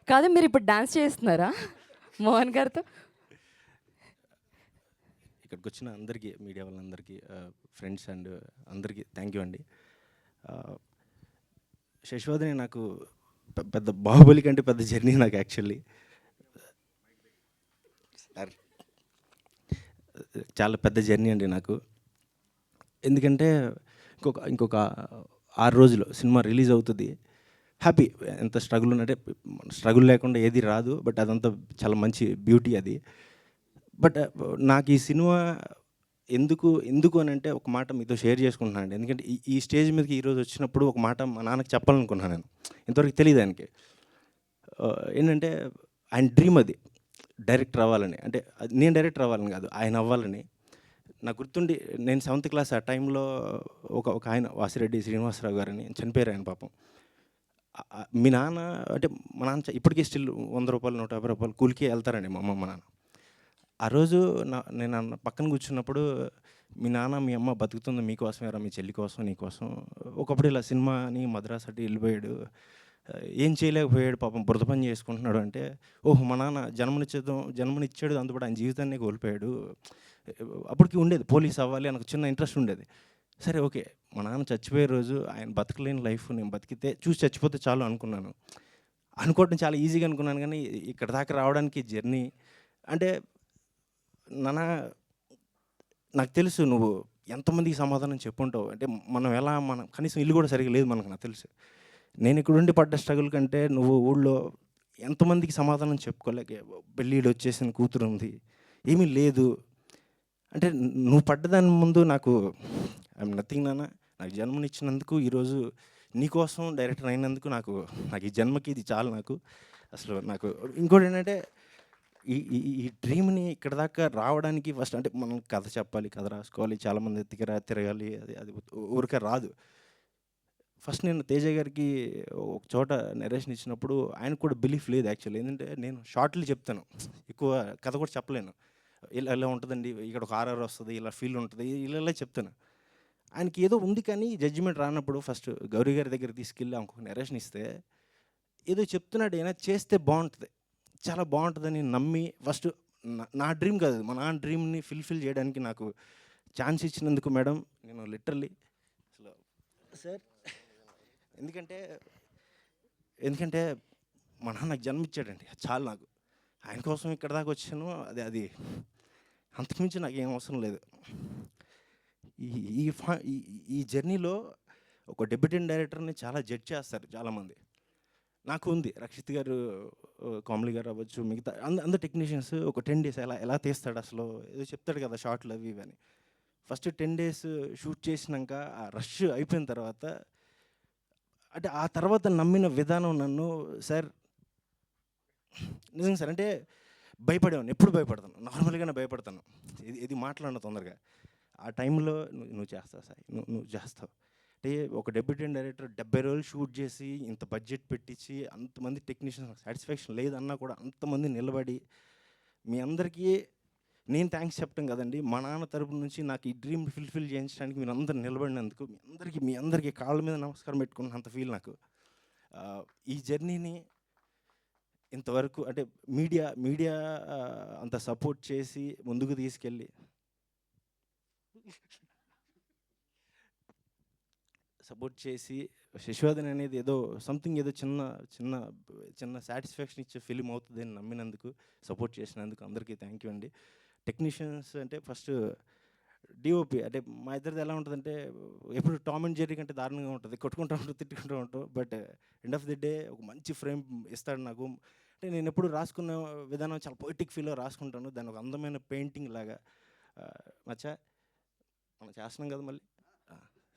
Speaker 1: కాదు, మీరు ఇప్పుడు డాన్స్ చేస్తున్నారా మోహన్ గారితో?
Speaker 14: ఇక్కడికి వచ్చిన అందరికీ, మీడియా వాళ్ళందరికీ, ఫ్రెండ్స్ అండ్ అందరికీ థ్యాంక్ యూ అండి. శశివదనే నాకు పెద్ద బాహుబలి కంటే పెద్ద జర్నీ నాకు యాక్చువల్లీ. చాలా పెద్ద జర్నీ అండి నాకు. ఎందుకంటే ఇంకొక 6 రోజులు సినిమా రిలీజ్ అవుతుంది. హ్యాపీ, ఎంత స్ట్రగుల్ ఉన్నట్టే, స్ట్రగుల్ లేకుండా ఏది రాదు. బట్ అదంతా చాలా మంచి బ్యూటీ అది. బట్ నాకు ఈ సినిమా ఎందుకు అని అంటే ఒక మాట మీతో షేర్ చేసుకుంటున్నాను అండి. ఎందుకంటే ఈ స్టేజ్ మీదకి ఈరోజు వచ్చినప్పుడు ఒక మాట మా నాన్నకి చెప్పాలనుకున్నాను నేను. ఇంతవరకు తెలియదు ఆయనకి. ఏంటంటే ఆయన డ్రీమ్ అది డైరెక్టర్ అవ్వాలని. అంటే నేను డైరెక్టర్ అవ్వాలని కాదు, ఆయన అవ్వాలని. నాకు గుర్తుండి నేను 7th class ఆ టైంలో ఒక ఆయన వాసిరెడ్డి శ్రీనివాసరావు గారని చనిపోయారు ఆయన పాపం. మీ నాన్న అంటే మా నాన్న ఇప్పటికీ స్టిల్ 100 రూపాయలు 150 రూపాయలు కూలికి వెళ్తారండి మా అమ్మ మా నాన్న. ఆ రోజు నేను పక్కన కూర్చున్నప్పుడు మీ నాన్న మీ అమ్మ బతుకుతుంది మీకోసమేరా, మీ చెల్లి కోసం, నీ కోసం. ఒకప్పుడు ఇలా సినిమాని మద్రాసు అట్టి వెళ్ళిపోయాడు, ఏం చేయలేకపోయాడు పాపం, బురద పని చేసుకుంటున్నాడు అంటే, ఓహో మా నాన్న జన్మనిచ్చాడు, అందుబాటు ఆయన జీవితాన్ని కోల్పోయాడు. అప్పటికి ఉండేది పోలీస్ అవ్వాలి అని ఒక చిన్న ఇంట్రెస్ట్ ఉండేది. సరే ఓకే, మా నాన్న చచ్చిపోయే రోజు ఆయన బతకలేని లైఫ్ నేను బతికితే చూసి చచ్చిపోతే చాలు అనుకున్నాను. అనుకోవటం చాలా ఈజీగా అనుకున్నాను. కానీ ఇక్కడ దాకా రావడానికి జర్నీ అంటే నాన్న నాకు తెలుసు నువ్వు ఎంతమందికి సమాధానం చెప్పుంటావు. అంటే మనం కనీసం ఇల్లు కూడా సరిగ్గా లేదు మనకు, నాకు తెలుసు. నేను ఇక్కడ ఉండి పడ్డ స్ట్రగుల్ కంటే నువ్వు ఊళ్ళో ఎంతమందికి సమాధానం చెప్పుకోలేక, పెళ్ళిళ్ళు వచ్చేసిన కూతురు ఉంది, ఏమీ లేదు అంటే నువ్వు పడ్డదాని ముందు నాకు ఐఎమ్ నథింగ్ నాన్న. నాకు జన్మనిచ్చినందుకు ఈరోజు నీకోసం డైరెక్టర్ అయినందుకు నాకు ఈ జన్మకి ఇది చాలు. నాకు అసలు నాకు ఇంకోటి ఏంటంటే ఈ డ్రీమ్ని ఇక్కడ దాకా రావడానికి ఫస్ట్ అంటే మనం కథ చెప్పాలి, కథ రాసుకోవాలి, చాలామంది తిరగాలి, అది ఊరికే రాదు. ఫస్ట్ నేను తేజ గారికి ఒక చోట నరేషన్ ఇచ్చినప్పుడు ఆయనకు కూడా బిలీఫ్ లేదు యాక్చువల్లీ. ఏంటంటే నేను షార్ట్లు చెప్తాను, ఎక్కువ కథ కూడా చెప్పలేను. ఇలా ఇలా ఉంటుందండి, ఇక్కడ ఒక ఆర్ఆర్ వస్తుంది, ఇలా ఫీల్ ఉంటుంది, ఇలా ఇలా చెప్తాను. ఆయనకి ఏదో ఉంది కానీ జడ్జిమెంట్ రానప్పుడు ఫస్ట్ గౌరీ గారి దగ్గర తీసుకెళ్ళి ఇంకొక నెరేషన్ ఇస్తే ఏదో చెప్తున్నాడు, అయినా చేస్తే బాగుంటుంది, చాలా బాగుంటుందని నమ్మి ఫస్ట్ నా డ్రీమ్ కాదు, మా నాన్న డ్రీమ్ని ఫుల్ఫిల్ చేయడానికి నాకు ఛాన్స్ ఇచ్చినందుకు మేడం నేను లిటరల్లీ అసలు సార్, ఎందుకంటే మా నాన్న నాకు జన్మిచ్చాడండి, అది చాలు నాకు. ఆయన కోసం ఇక్కడ దాకా వచ్చాను, అది అంతకుమించి నాకు ఏం అవసరం లేదు. ఈ జర్నీలో ఒక డెబ్యూటెంట్ డైరెక్టర్ని చాలా జడ్జ్ చేస్తారు చాలామంది. నాకు ఉంది, రక్షిత్ గారు, కోమలి గారు అవ్వచ్చు, మిగతా అందరు టెక్నీషియన్స్ ఒక 10 days ఎలా తీస్తాడు అసలు ఏదో చెప్తాడు కదా షార్ట్లు అవి ఇవని. ఫస్ట్ 10 days షూట్ చేసినాక ఆ రష్ అయిపోయిన తర్వాత అంటే ఆ తర్వాత నమ్మిన విధానం నన్ను సార్ నిజంగా సార్ అంటే భయపడేవాడిని, ఎప్పుడు భయపడతాను, నార్మల్గానే భయపడతాను, ఇది మాట్లాడిన తొందరగా. ఆ టైంలో నువ్వు చేస్తావు సార్, నువ్వు చేస్తావు అంటే ఒక డెబ్యూటెంట్ డైరెక్టర్ 70 రోజులు షూట్ చేసి ఇంత బడ్జెట్ పెట్టించి అంతమంది టెక్నీషియన్స్ సాటిస్ఫాక్షన్ లేదన్నా కూడా అంతమంది నిలబడి మీ అందరికీ నేను థ్యాంక్స్ చెప్పడం కదండి, మా నాన్న తరపు నుంచి నాకు ఈ డ్రీమ్ ఫుల్ఫిల్ చేయించడానికి మీరు అందరు నిలబడినందుకు మీ అందరికీ కాళ్ళ మీద నమస్కారం పెట్టుకున్నంత ఫీల్ నాకు. ఈ జర్నీని ఇంతవరకు అంటే మీడియా అంత సపోర్ట్ చేసి ముందుకు తీసుకెళ్ళి శశివర్ధన్ అనేది ఏదో సంథింగ్ ఏదో చిన్న సాటిస్ఫాక్షన్ ఇచ్చే ఫిలిం అవుతుంది అని నమ్మినందుకు, సపోర్ట్ చేసినందుకు అందరికీ థ్యాంక్ యూ అండి. టెక్నీషియన్స్ అంటే ఫస్ట్ డిఓపి అంటే మా ఇద్దరిది ఎలా ఉంటుందంటే ఎప్పుడు టామ్ అండ్ జెర్రీ కంటే దారుణంగా ఉంటుంది, కొట్టుకుంటూ ఉంటాం, తిట్టుకుంటూ ఉంటాం. But end of the day ఒక మంచి ఫ్రేమ్ ఇస్తాడు నాకు. అంటే నేను ఎప్పుడు రాసుకున్న విధానం చాలా పొయిటిక్ ఫీల్లో రాసుకుంటాను, దాన్ని ఒక అందమైన పెయింటింగ్ లాగా. మచ్చా మనం చేస్తున్నాం కదా మళ్ళీ,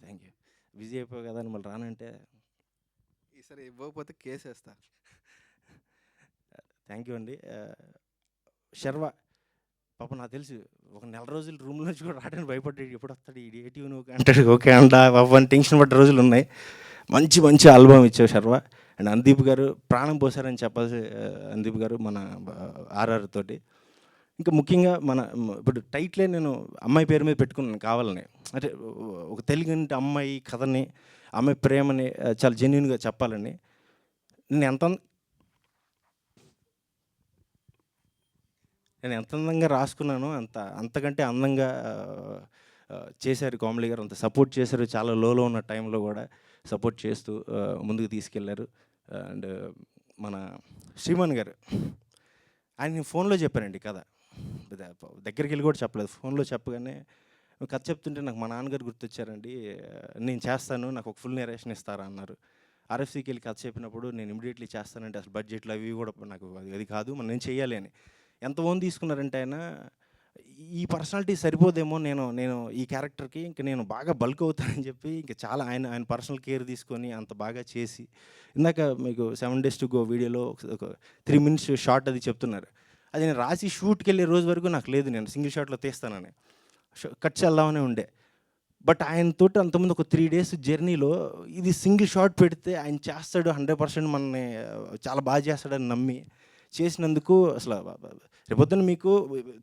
Speaker 14: థ్యాంక్ యూ. బిజీ అయిపోయావు కదా అని మళ్ళీ రానంటే
Speaker 11: ఈసారి ఇవ్వకపోతే కేసు వేస్తా.
Speaker 14: థ్యాంక్ యూ అండి. శర్వ పాప నాకు తెలుసు ఒక 4 రోజులు రూమ్లో నుంచి కూడా రావడానికి భయపడ్డాడు, ఎప్పుడు వస్తాడు ఈ ఏటీవ్ నువ్వు అంటాడు. ఓకే అంట పాప అని టెన్షన్ పడ్డ రోజులు ఉన్నాయి. మంచి ఆల్బమ్ ఇచ్చావు శర్వ. అండ్ అందీప్ గారు ప్రాణం పోసారని చెప్పాల్సి, అందీప్ గారు మన ఆర్ఆర్ తోటి. ఇంకా ముఖ్యంగా ఇప్పుడు టైటిలే నేను అమ్మాయి పేరు మీద పెట్టుకున్నాను కావాలని, అంటే ఒక తెలుగు అమ్మాయి కథని, అమ్మాయి ప్రేమని చాలా జెన్యున్గా చెప్పాలని. నేను ఎంత అందంగా రాసుకున్నానో అంతకంటే అందంగా చేశారు కోమలి గారు, అంత సపోర్ట్ చేశారు. చాలా లోలో ఉన్న టైంలో కూడా సపోర్ట్ చేస్తూ ముందుకు తీసుకెళ్లారు. అండ్ మన శ్రీమన్ గారు, ఆయన ఫోన్లో చెప్పారండి కథ, దగ్గరికి వెళ్ళి కూడా చెప్పలేదు, ఫోన్లో చెప్పగానే కథ చెప్తుంటే నాకు మా నాన్నగారు గుర్తొచ్చారండి. నేను చేస్తాను, నాకు ఒక ఫుల్ నెరేషన్ ఇస్తారా అన్నారు. ఆర్ఎఫ్సీకి వెళ్ళి కథ చెప్పినప్పుడు నేను ఇమీడియట్లీ చేస్తానంటే అసలు బడ్జెట్లు అవి కూడా నాకు అది కాదు, మనం నేను చేయాలి అని. ఎంత ఓన్ తీసుకున్నారంటే ఆయన, ఈ పర్సనాలిటీ సరిపోదేమో, నేను ఈ క్యారెక్టర్కి ఇంకా నేను బాగా బల్క్ అవుతానని చెప్పి ఇంకా చాలా ఆయన పర్సనల్ కేర్ తీసుకొని అంత బాగా చేసి, ఇందాక మీకు 7 days to go వీడియోలో ఒక 3 minutes షార్ట్ అది చెప్తున్నారు, అది నేను రాసి షూట్కి వెళ్ళే రోజు వరకు నాకు లేదు, నేను సింగిల్ షాట్లో తీస్తానని కట్స్ వెళ్దామనే ఉండే. బట్ ఆయనతో అంతకుముందు ఒక 3 days జర్నీలో ఇది సింగిల్ షాట్ పెడితే ఆయన చేస్తాడు, 100% మనని చాలా బాగా చేస్తాడని నమ్మి చేసినందుకు అసలు రేపొద్దున మీకు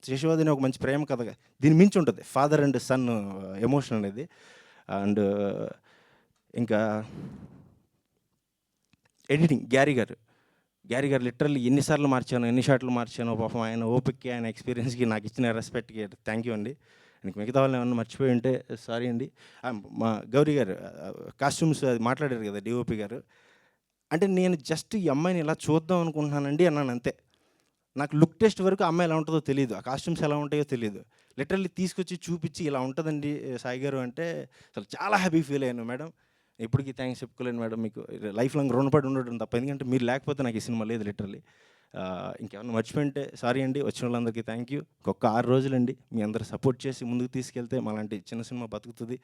Speaker 14: శశివర్ధన్ ఒక మంచి ప్రేమ కథగా దీని మించి ఉంటుంది, ఫాదర్ అండ్ సన్ ఎమోషన్ అనేది. అండ్ ఇంకా ఎడిటింగ్ గ్యారీ గారు లిటరల్లీ ఎన్ని షాట్లు మార్చానో పాపం, ఆయన ఓపిక్కి ఆయన ఎక్స్పీరియన్స్కి నాకు ఇచ్చిన రెస్పెక్ట్కి థ్యాంక్ యూ అండి. ఇంక మిగతా వాళ్ళని ఏమన్నా మర్చిపోయి ఉంటే సారీ అండి. మా గౌరీ గారు కాస్ట్యూమ్స్ అది మాట్లాడారు కదా డిఓపి గారు, అంటే నేను జస్ట్ ఈ అమ్మాయిని ఇలా చూద్దాం అనుకుంటున్నానండి అన్నాను అంతే. నాకు లుక్ టెస్ట్ వరకు అమ్మాయి ఎలా ఉంటుందో తెలియదు, ఆ కాస్ట్యూమ్స్ ఎలా ఉంటాయో తెలియదు. లిటరల్లీ తీసుకొచ్చి చూపించి ఇలా ఉంటుందండి సాయి గారు అంటే అసలు చాలా హ్యాపీ ఫీల్ అయ్యాను మేడం. ఇప్పటికీ థ్యాంక్స్ చెప్పుకోలేను మేడం, మీకు లైఫ్ లాంగ్ రుణపడి ఉండడం తప్ప, ఎందుకంటే మీరు లేకపోతే నాకు ఈ సినిమా లేదు లిటరల్లీ. ఇంకేమన్నా మర్చిపోయింటే సారీ అండి. వచ్చిన వాళ్ళందరికీ థ్యాంక్ యూ. ఇంకొక 6 రోజులండి, మీ అందరూ సపోర్ట్ చేసి ముందుకు తీసుకెళ్తే మాలాంటి చిన్న సినిమా బతుకుతుంది.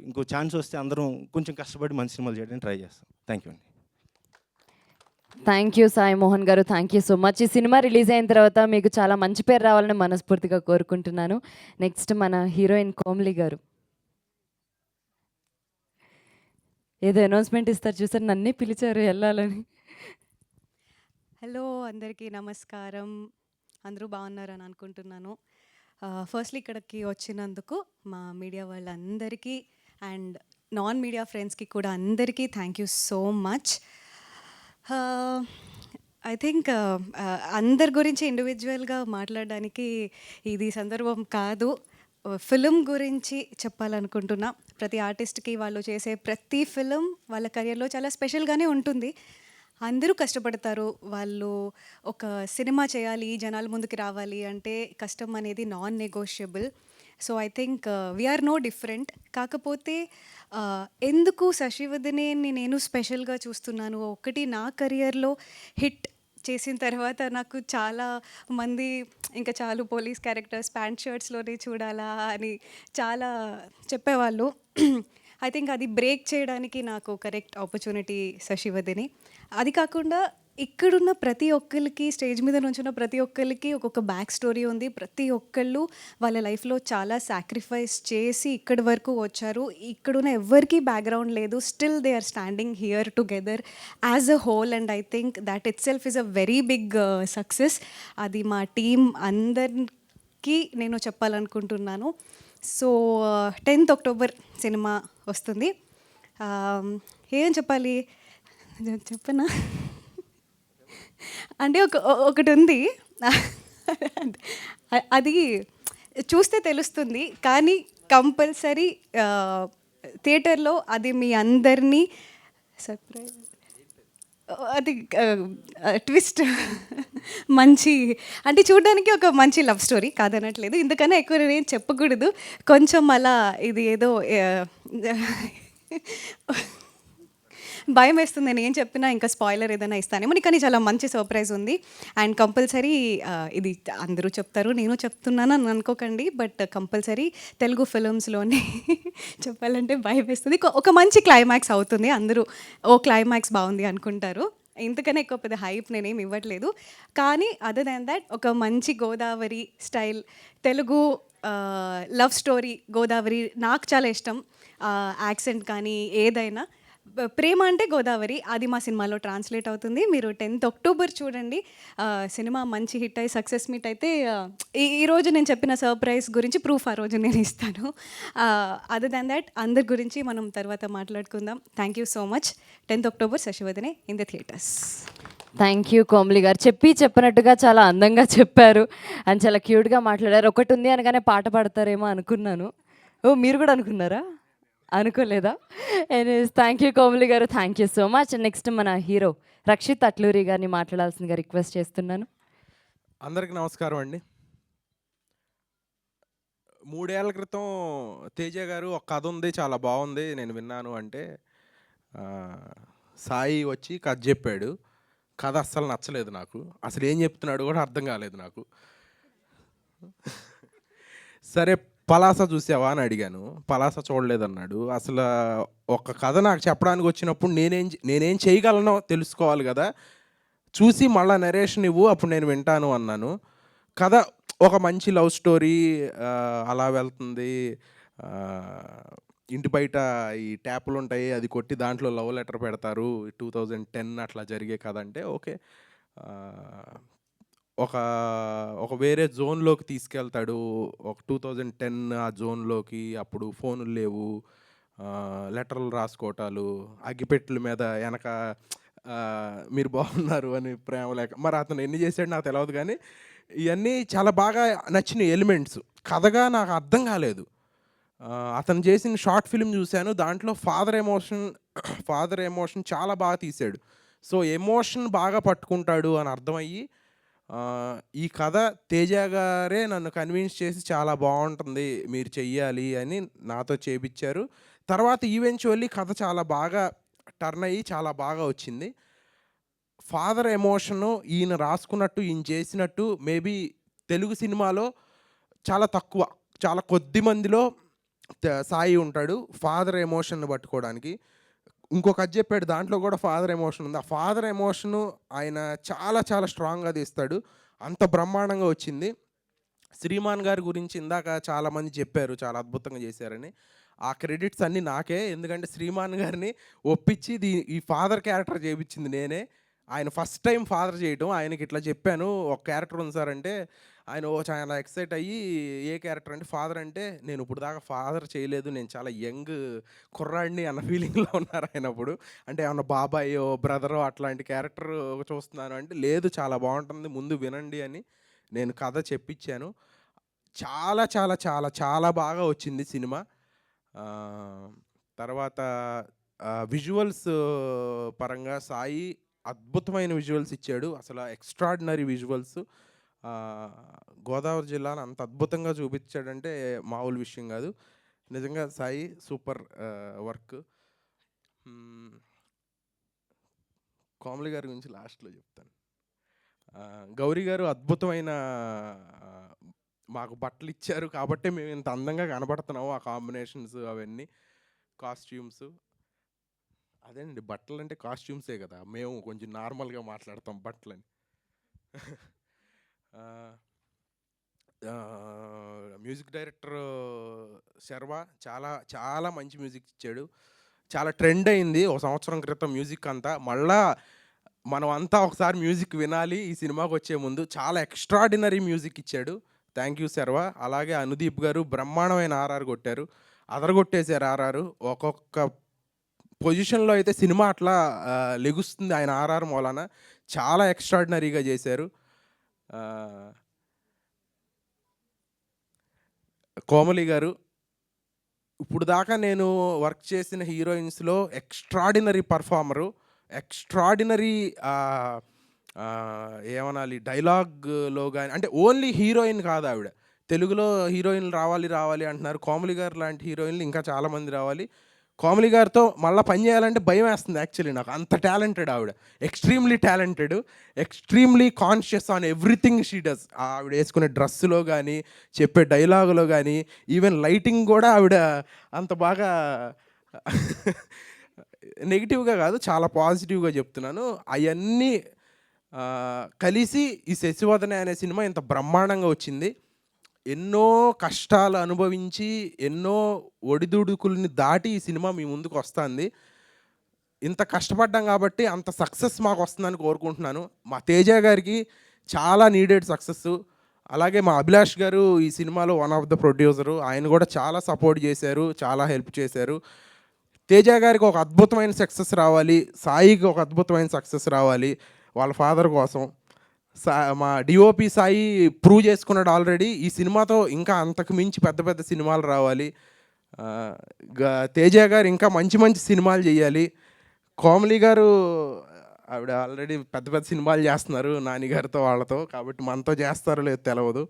Speaker 14: ఇంకో ఛాన్స్ వస్తే అందరం కొంచెం కష్టపడి మంచి సినిమాలు చేయడానికి ట్రై చేస్తాం. థ్యాంక్ యూ అండి.
Speaker 1: థ్యాంక్ యూ సాయి మోహన్ గారు, థ్యాంక్ యూ సో మచ్. ఈ సినిమా రిలీజ్ అయిన తర్వాత మీకు చాలా మంచి పేరు రావాలని మనస్ఫూర్తిగా కోరుకుంటున్నాను. నెక్స్ట్ మన హీరోయిన్ కోమలి గారు ఏదో అనౌన్స్మెంట్ ఇస్తారు చూసారు, నన్నే పిలిచారు వెళ్ళాలని.
Speaker 15: హలో అందరికీ నమస్కారం. అందరూ బాగున్నారని అనుకుంటున్నాను. ఫస్ట్లీ ఇక్కడికి వచ్చినందుకు మా మీడియా వాళ్ళందరికీ అండ్ నాన్ మీడియా ఫ్రెండ్స్కి కూడా అందరికీ thank you so much. I think అందరి గురించి ఇండివిజువల్గా మాట్లాడడానికి ఇది సందర్భం కాదు. ఫిలిం గురించి చెప్పాలనుకుంటున్నా. ప్రతి ఆర్టిస్ట్కి వాళ్ళు చేసే ప్రతి ఫిలిం వాళ్ళ కెరియర్లో చాలా స్పెషల్గానే ఉంటుంది. అందరూ కష్టపడతారు. వాళ్ళు ఒక సినిమా చేయాలి, జనాల ముందుకు రావాలి అంటే కష్టం అనేది non negotiable. So I think we are no different. కాకపోతే ఎందుకు శశివదనేని నేను స్పెషల్గా చూస్తున్నాను, ఒకటి నా కెరియర్లో హిట్ చేసిన తర్వాత నాకు చాలా మంది ఇంకా చాలు పోలీస్ క్యారెక్టర్స్ ప్యాంట్ షర్ట్స్లోనే చూడాలా అని చాలా చెప్పేవాళ్ళు. ఐ థింక్ అది బ్రేక్ చేయడానికి నాకు కరెక్ట్ ఆపర్చునిటీ శశివదనే. అది కాకుండా ఇక్కడున్న ప్రతి ఒక్కరికి, స్టేజ్ మీద నుంచున్న ప్రతి ఒక్కరికి ఒక్కొక్క బ్యాక్ స్టోరీ ఉంది. ప్రతి ఒక్కళ్ళు వాళ్ళ లైఫ్లో చాలా సాక్రిఫైస్ చేసి ఇక్కడి వరకు వచ్చారు. ఇక్కడున్న ఎవ్వరికీ బ్యాక్గ్రౌండ్ లేదు. Still they are standing here together as a whole and I think that itself is a very big success. అది మా టీం అందరికీ నేను చెప్పాలనుకుంటున్నాను. సో 10th October సినిమా వస్తుంది. ఏం చెప్పాలి చెప్పనా అంటే ఒకటి ఉంది, అది చూస్తే తెలుస్తుంది. కానీ కంపల్సరీ థియేటర్లో అది మీ అందరినీ సర్ప్రైజ్, అది ట్విస్ట్ మంచి అంటే చూడడానికి ఒక మంచి లవ్ స్టోరీ కాదనట్లేదు. ఇందుకన్నా ఎక్కువ నేను చెప్పకూడదు. కొంచెం అలా ఇది ఏదో భయం వేస్తుంది. నేను ఏం చెప్పినా ఇంకా స్పాయిలర్ ఏదైనా ఇస్తానేమో. కానీ చాలా మంచి సర్ప్రైజ్ ఉంది అండ్ కంపల్సరీ ఇది అందరూ చెప్తారు, నేను చెప్తున్నాను అని అనుకోకండి. బట్ కంపల్సరీ తెలుగు ఫిలిమ్స్లోనే చెప్పాలంటే భయం వేస్తుంది. ఒక మంచి క్లైమాక్స్ అవుతుంది. అందరూ ఓ క్లైమాక్స్ బాగుంది అనుకుంటారు. ఇంతకన్నా ఎక్కువ పెద్ద హైప్ నేనేం ఇవ్వట్లేదు. కానీ అదర్ దాన్ దాట్ ఒక మంచి Godavari style Telugu love story. Godavari నాకు చాలా ఇష్టం. యాక్సెంట్ కానీ ఏదైనా ప్రేమ అంటే గోదావరి, అది మా సినిమాలో ట్రాన్స్లేట్ అవుతుంది. మీరు 10th October చూడండి. సినిమా మంచి హిట్ అయ్యి సక్సెస్ మీట్ అయితే ఈరోజు నేను చెప్పిన సర్ప్రైజ్ గురించి ప్రూఫ్ ఆ రోజు నేను ఇస్తాను. అదర్ దాన్ దాట్ అందరి గురించి మనం తర్వాత మాట్లాడుకుందాం. Thank you so much. 10th October Sasivadane in the theatres.
Speaker 1: Thank you Komali గారు. చెప్పినట్టుగా చాలా అందంగా చెప్పారు అండ్ చాలా క్యూట్గా మాట్లాడారు. ఒకటి ఉంది అనగానే పాట పాడతారేమో అనుకున్నాను. ఓ మీరు కూడా అనుకున్నారా? అనుకోలేదా? ఎనీవేస్ థ్యాంక్ యూ కోమలి గారు, థ్యాంక్ యూ సో మచ్. నెక్స్ట్ మన హీరో రక్షిత్ అట్లూరి గారిని మాట్లాడాల్సిందిగా రిక్వెస్ట్ చేస్తున్నాను.
Speaker 16: అందరికీ నమస్కారం అండి. 3 ఏళ్ల క్రితం తేజ గారు ఒక కథ ఉంది, చాలా బాగుంది, నేను విన్నాను అంటే సాయి వచ్చి కథ చెప్పాడు. కథ అస్సలు నచ్చలేదు నాకు. అసలు ఏం చెప్తున్నాడు కూడా అర్థం కాలేదు నాకు. సరే పలాస చూసావా అని అడిగాను. పలాస చూడలేదన్నాడు. అసలు ఒక కథ నాకు చెప్పడానికి వచ్చినప్పుడు నేనేం చేయగలనో తెలుసుకోవాలి కదా, చూసి మళ్ళీ నరేషన్ ఇవ్వు అప్పుడు నేను వింటాను అన్నాను. కథ ఒక మంచి లవ్ స్టోరీ అలా వెళ్తుంది. ఇంటి బయట ఈ ట్యాపులు ఉంటాయి, అది కొట్టి దాంట్లో లవ్ లెటర్ పెడతారు. 2010 అట్లా జరిగే కథ అంటే ఓకే. ఒక వేరే జోన్లోకి తీసుకెళ్తాడు. ఒక 2010 ఆ జోన్లోకి. అప్పుడు ఫోనులు లేవు, లెటర్లు రాసుకోవటాలు, అగ్గిపెట్టెల మీద వెనక మీరు బాగున్నారు అని ప్రేమ లేక. మరి అతను ఎన్ని చేశాడు నాకు తెలియదు, కానీ ఇవన్నీ చాలా బాగా నచ్చిన ఎలిమెంట్స్. కథగా నాకు అర్థం కాలేదు. అతను చేసిన షార్ట్ ఫిల్మ్ చూశాను, దాంట్లో ఫాదర్ ఎమోషన్ చాలా బాగా తీశాడు. సో ఎమోషన్ బాగా పట్టుకుంటాడు అని అర్థమయ్యి ఈ కథ తేజ గారే నన్ను కన్విన్స్ చేసి చాలా బాగుంటుంది మీరు చెయ్యాలి అని నాతో చేపించారు. తర్వాత ఈవెన్చువల్లీ కథ చాలా బాగా టర్న్ అయ్యి చాలా బాగా వచ్చింది. ఫాదర్ ఎమోషను ఈయన రాసుకున్నట్టు ఈయన చేసినట్టు మేబీ తెలుగు సినిమాలో చాలా తక్కువ, చాలా కొద్ది మందిలో సాయి ఉంటాడు ఫాదర్ ఎమోషన్ని పట్టుకోవడానికి. ఇంకొక కథ చెప్పాడు, దాంట్లో కూడా ఫాదర్ ఎమోషన్ ఉంది. ఆ ఫాదర్ ఎమోషను ఆయన చాలా చాలా స్ట్రాంగ్గా తీస్తాడు. అంత బ్రహ్మాండంగా వచ్చింది. శ్రీమాన్ గారి గురించి ఇందాక చాలామంది చెప్పారు చాలా అద్భుతంగా చేశారని. ఆ క్రెడిట్స్ అన్నీ నాకే, ఎందుకంటే శ్రీమాన్ గారిని ఒప్పించి ఈ ఫాదర్ క్యారెక్టర్ చేయించింది నేనే. ఆయన ఫస్ట్ టైం ఫాదర్ చేయటం. ఆయనకి ఇట్లా చెప్పాను, ఒక క్యారెక్టర్ ఉంది సార్ అంటే, ఆయన చాలా ఎక్సైట్ అయ్యి, ఏ క్యారెక్టర్ అంటే ఫాదర్ అంటే, నేను ఇప్పుడు దాకా ఫాదర్ చేయలేదు, నేను చాలా యంగ్ కుర్రాడిని అన్న ఫీలింగ్లో ఉన్నారు ఆయన అప్పుడు. అంటే ఏమన్నా బాబాయో బ్రదరో అట్లాంటి క్యారెక్టర్ చూస్తున్నాను అంటే, లేదు చాలా బాగుంటుంది, ముందు వినండి అని నేను కథ చెప్పించాను. చాలా చాలా చాలా చాలా బాగా వచ్చింది సినిమా. తర్వాత విజువల్స్ పరంగా సాయి అద్భుతమైన విజువల్స్ ఇచ్చాడు. అసలు ఎక్స్ట్రాడినరీ విజువల్స్. గోదావరి జిల్లాను అంత అద్భుతంగా చూపించాడంటే మామూలు విషయం కాదు. నిజంగా సాయి సూపర్ వర్క్. కోమలి గారి గురించి లాస్ట్లో చెప్తాను. గౌరీ గారు అద్భుతమైన మాకు బట్టలు ఇచ్చారు కాబట్టి మేము ఇంత అందంగా కనబడుతున్నాము. ఆ కాంబినేషన్స్ అవన్నీ, కాస్ట్యూమ్స్. అదేనండి, బట్టలు అంటే కాస్ట్యూమ్సే కదా, మేము కొంచెం నార్మల్గా మాట్లాడతాం బట్టలని. మ్యూజిక్ డైరెక్టర్ శర్వ చాలా చాలా మంచి మ్యూజిక్ ఇచ్చాడు. చాలా ట్రెండ్ అయింది ఒక సంవత్సరం క్రితం మ్యూజిక్ అంతా. మళ్ళా మనం అంతా ఒకసారి మ్యూజిక్ వినాలి ఈ సినిమాకి వచ్చే ముందు. చాలా ఎక్స్ట్రాడినరీ మ్యూజిక్ ఇచ్చాడు. Thank you Sharva. అలాగే అనుదీప్ గారు బ్రహ్మాండమైన ఆర్ఆర్ కొట్టారు, అదరగొట్టేశారు ఆర్ఆర్. ఒక్కొక్క పొజిషన్లో అయితే సినిమా అట్లా లెగుస్తుంది ఆయన ఆర్ఆర్ మూలాన. చాలా ఎక్స్ట్రాడినరీగా చేశారు. కోమలి గారు ఇప్పుడు దాకా నేను వర్క్ చేసిన హీరోయిన్స్లో ఎక్స్ట్రాడినరీ పర్ఫార్మరు, ఎక్స్ట్రాడినరీ ఏమనాలి డైలాగ్లో కానీ, అంటే ఓన్లీ హీరోయిన్ కాదు ఆవిడ. తెలుగులో హీరోయిన్లు రావాలి అంటున్నారు. కోమలి గారు లాంటి హీరోయిన్లు ఇంకా చాలామంది రావాలి. కోమలి గారితో మళ్ళీ పని చేయాలంటే భయం వేస్తుంది యాక్చువల్లీ నాకు. అంత టాలెంటెడ్ ఆవిడ, extremely talented, extremely conscious on everything she does. ఆవిడ వేసుకునే డ్రెస్సులో కానీ, చెప్పే డైలాగులో కానీ, ఈవెన్ లైటింగ్ కూడా ఆవిడ అంత బాగా నెగిటివ్గా కాదు, చాలా పాజిటివ్గా చెప్తున్నాను. అవన్నీ కలిసి ఈ శశివదనే అనే సినిమా ఇంత బ్రహ్మాండంగా వచ్చింది. ఎన్నో కష్టాలు అనుభవించి, ఎన్నో ఒడిదుడుకుల్ని దాటి ఈ సినిమా మీ ముందుకు వస్తుంది. ఇంత కష్టపడ్డాం కాబట్టి అంత సక్సెస్ మాకు వస్తుందని కోరుకుంటున్నాను. మా తేజ గారికి చాలా నీడెడ్ సక్సెస్. అలాగే మా అభిలాష్ గారు ఈ సినిమాలో వన్ ఆఫ్ ద ప్రొడ్యూసరు. ఆయన కూడా చాలా సపోర్ట్ చేశారు, చాలా హెల్ప్ చేశారు. తేజ గారికి ఒక అద్భుతమైన సక్సెస్ రావాలి, సాయికి ఒక అద్భుతమైన సక్సెస్ రావాలి వాళ్ళ ఫాదర్ కోసం. మా డిఓపి సాయి ప్రూవ్ చేసుకున్నాడు ఆల్రెడీ. ఈ సినిమాతో ఇంకా అంతకు మించి పెద్ద పెద్ద సినిమాలు రావాలి. తేజ గారు ఇంకా మంచి మంచి సినిమాలు చేయాలి. కోమలి గారు ఆవిడ ఆల్రెడీ పెద్ద పెద్ద సినిమాలు చేస్తున్నారు నానిగారితో వాళ్ళతో, కాబట్టి మనతో చేస్తారో లేదో తెలియదు.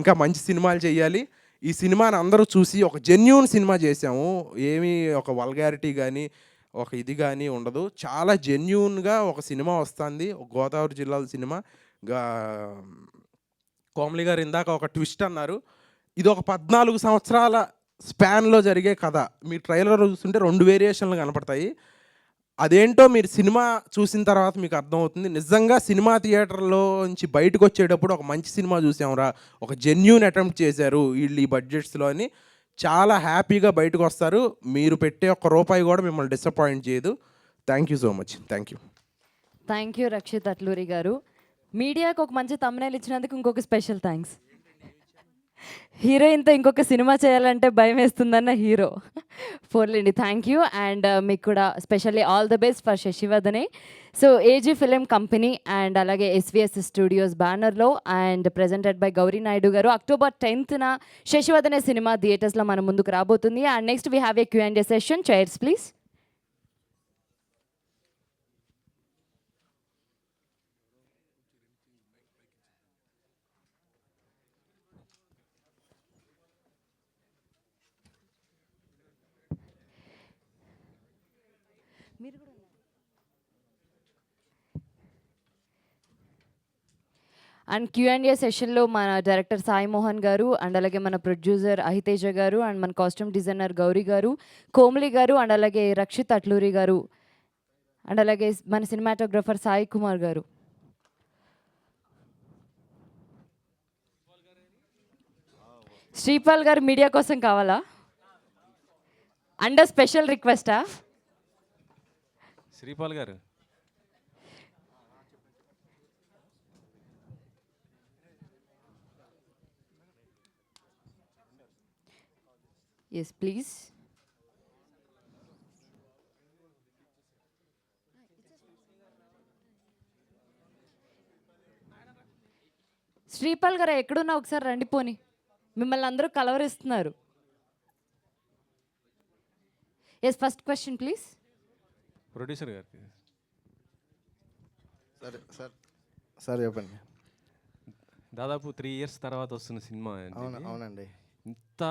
Speaker 16: ఇంకా మంచి సినిమాలు చేయాలి. ఈ సినిమాని అందరూ చూసి ఒక జెన్యూన్ సినిమా చేసాము. ఏమీ ఒక వల్గారిటీ కానీ ఒక ఇది కానీ ఉండదు. చాలా జెన్యూన్గా ఒక సినిమా వస్తుంది, ఒక గోదావరి జిల్లాల సినిమా. కోమలి గారు ఇందాక ఒక ట్విస్ట్ అన్నారు. ఇది ఒక 14 సంవత్సరాల స్పాన్లో జరిగే కథ. మీ ట్రైలర్ చూస్తుంటే 2 వేరియేషన్లు కనపడతాయి. అదేంటో మీరు సినిమా చూసిన తర్వాత మీకు అర్థమవుతుంది. నిజంగా సినిమా థియేటర్లో నుంచి బయటకు వచ్చేటప్పుడు ఒక మంచి సినిమా చూసాంరా, ఒక జెన్యూన్ అటెంప్ట్ చేశారు వీళ్ళు ఈ బడ్జెట్స్లో అని చాలా హ్యాపీగా బయటకు వస్తారు. మీరు పెట్టే ₹1 కూడా మిమ్మల్ని డిసప్పాయింట్ చేయదు. Thank you so much. Thank you.
Speaker 1: Thank you Rakshit Atluri గారు. మీడియాకు ఒక మంచి తమ్మునేలు ఇచ్చినందుకు ఇంకొక స్పెషల్ థ్యాంక్స్. హీరోయిన్తో ఇంకొక సినిమా చేయాలంటే భయం వేస్తుందన్న హీరో. పోర్లేండి, థ్యాంక్ యూ. అండ్ మీకు కూడా specially all the best for Sasivadane. So AG film company and అలాగే ఎస్విఎస్ స్టూడియోస్ బ్యానర్లో and presented by Gauri Naidu garu October 10th Sasivadane cinema థియేటర్స్లో మన ముందుకు రాబోతుంది. And next we have a Q&A session. Chairs please. And Q&A సెషన్లో మన డైరెక్టర్ సాయి మోహన్ గారు అండ్ అలాగే మన ప్రొడ్యూసర్ అహితేజ గారు అండ్ మన కాస్ట్యూమ్ డిజైనర్ గౌరీ గారు, కోమలి గారు అండ్ అలాగే రక్షిత్ అట్లూరి గారు అండ్ అలాగే మన సినిమాటోగ్రఫర్ సాయి కుమార్ గారు. శ్రీపాల్ గారు మీడియా కోసం కావాలా? Under special రిక్వెస్టా?
Speaker 17: శ్రీపాల్ గారు
Speaker 1: ఎస్ ప్లీజ్. శ్రీపాల్ గారు ఎక్కడున్నా ఒకసారి రండి పోని, మిమ్మల్ని అందరూ కలవరిస్తున్నారు. Yes first question please.
Speaker 17: Producer గారికి.
Speaker 12: సరే సార్ సార్ చెప్పండి.
Speaker 17: దాదాపు 3 years తర్వాత వస్తున్న సినిమా.
Speaker 12: అవునండి.
Speaker 17: ఇంత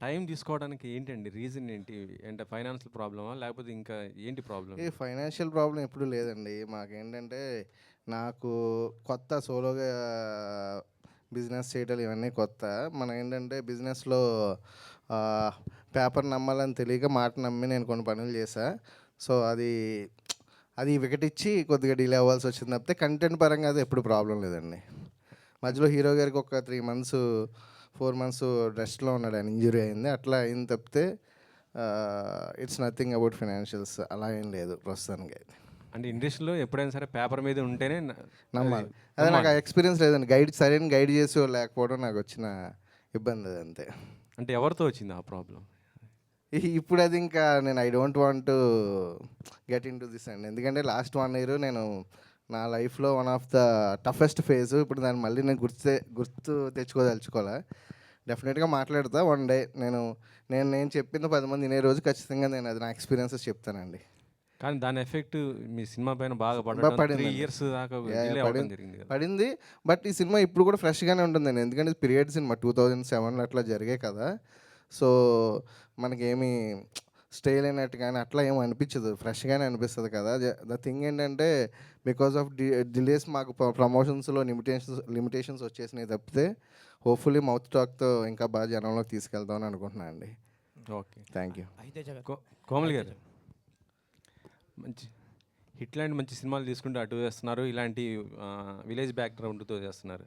Speaker 17: టైం తీసుకోవడానికి ఏంటండి రీజన్ ఏంటి? అంటే ఫైనాన్షియల్ ప్రాబ్లమా లేకపోతే ఇంకా ఏంటి ప్రాబ్లం?
Speaker 12: ఈ ఫైనాన్షియల్ ప్రాబ్లం ఎప్పుడూ లేదండి. మాకేంటంటే నాకు కొత్త సోలోగా బిజినెస్ చేయడం ఇవన్నీ కొత్త. మనం ఏంటంటే బిజినెస్లో పేపర్ నమ్మాలని తెలియక మాట నమ్మి నేను కొన్ని పనులు చేశా. సో అది వికటిచ్చి కొద్దిగా డిలే అవ్వాల్సి వచ్చింది తప్పితే కంటెంట్ పరంగా అది ఎప్పుడు ప్రాబ్లం లేదండి. మధ్యలో హీరో గారికి ఒక 3 months 4 months రెస్ట్లో ఉన్నాడు, ఆయన ఇంజురీ అయింది. అట్లా అయింది తప్పితే ఇట్స్ నథింగ్ అబౌట్ ఫైనాన్షియల్స్ అలా ఏం లేదు ప్రస్తుతానికి.
Speaker 17: అంటే ఇండస్ట్రీలో ఎప్పుడైనా సరే పేపర్ మీద ఉంటేనే
Speaker 12: నమ్మాలి. అదే నాకు ఎక్స్పీరియన్స్ లేదండి. సరైన గైడ్ చేసి లేకపోవడం నాకు వచ్చిన ఇబ్బంది అది అంతే.
Speaker 17: అంటే ఎవరితో వచ్చింది ఆ ప్రాబ్లం?
Speaker 12: ఇప్పుడు అది ఇంకా నేను I don't want to get in to this అండి. ఎందుకంటే లాస్ట్ 1 year నేను నా లైఫ్లో one of the toughest phase. ఇప్పుడు దాన్ని మళ్ళీ నేను గుర్తు తెచ్చుకోదలుచుకోలే. డెఫినెట్గా మాట్లాడతా వన్ డే. నేను చెప్పింది 10 మంది వినే రోజు ఖచ్చితంగా నేను అది నా ఎక్స్పీరియన్సెస్ చెప్తానండి.
Speaker 17: కానీ దాని ఎఫెక్ట్ మీ సినిమా పైన బాగా పడింది. 3 years దాకా
Speaker 12: పడింది. బట్ ఈ సినిమా ఇప్పుడు కూడా ఫ్రెష్గానే ఉంటుందండి. ఎందుకంటే పీరియడ్ సినిమా 2007లో అట్లా జరిగాయి కదా. సో మనకేమీ స్టే లేనట్టు కానీ అట్లా ఏమీ అనిపించదు, ఫ్రెష్గానే అనిపిస్తుంది కదా. ద థింగ్ ఏంటంటే బికాస్ ఆఫ్ డిలేస్ మాకు ప్రమోషన్స్లో లిమిటేషన్స్ వచ్చేసినాయి తప్పితే హోప్ఫుల్లీ మౌత్ టాక్తో ఇంకా బాగా జనంలోకి తీసుకెళ్తామని అనుకుంటున్నాను అండి.
Speaker 17: Okay,
Speaker 12: thank you.
Speaker 17: కోమలి గారు, మంచి హిట్ లాంటి మంచి సినిమాలు తీసుకుంటూ అటు చేస్తున్నారు, ఇలాంటి విలేజ్ బ్యాక్గ్రౌండ్తో చేస్తున్నారు.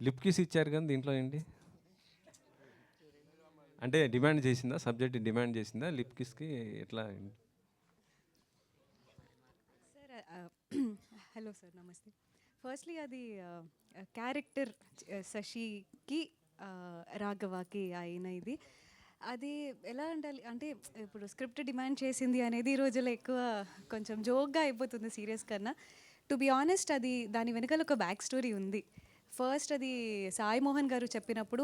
Speaker 17: లిప్ కిస్ ఇచ్చారు కానీ దీంట్లో ఏంటి అంటే డిమాండ్ చేసిందా? సబ్జెక్ట్ డిమాండ్ చేసిందా లిప్ కిస్కి? ఎట్లా?
Speaker 15: సార్ హలో సార్, నమస్తే. ఫస్ట్లీ అది క్యారెక్టర్ శశికి రాఘవకి అయిన ఇది అది ఎలా అంటే ఇప్పుడు స్క్రిప్ట్ డిమాండ్ చేసింది అనేది ఈ రోజుల్లో ఎక్కువ కొంచెం జోక్గా అయిపోతుంది సీరియస్ కన్నా. టు బి ఆనెస్ట్ అది దాని వెనకాల ఒక బ్యాక్ స్టోరీ ఉంది. ఫస్ట్ అది సాయి మోహన్ గారు చెప్పినప్పుడు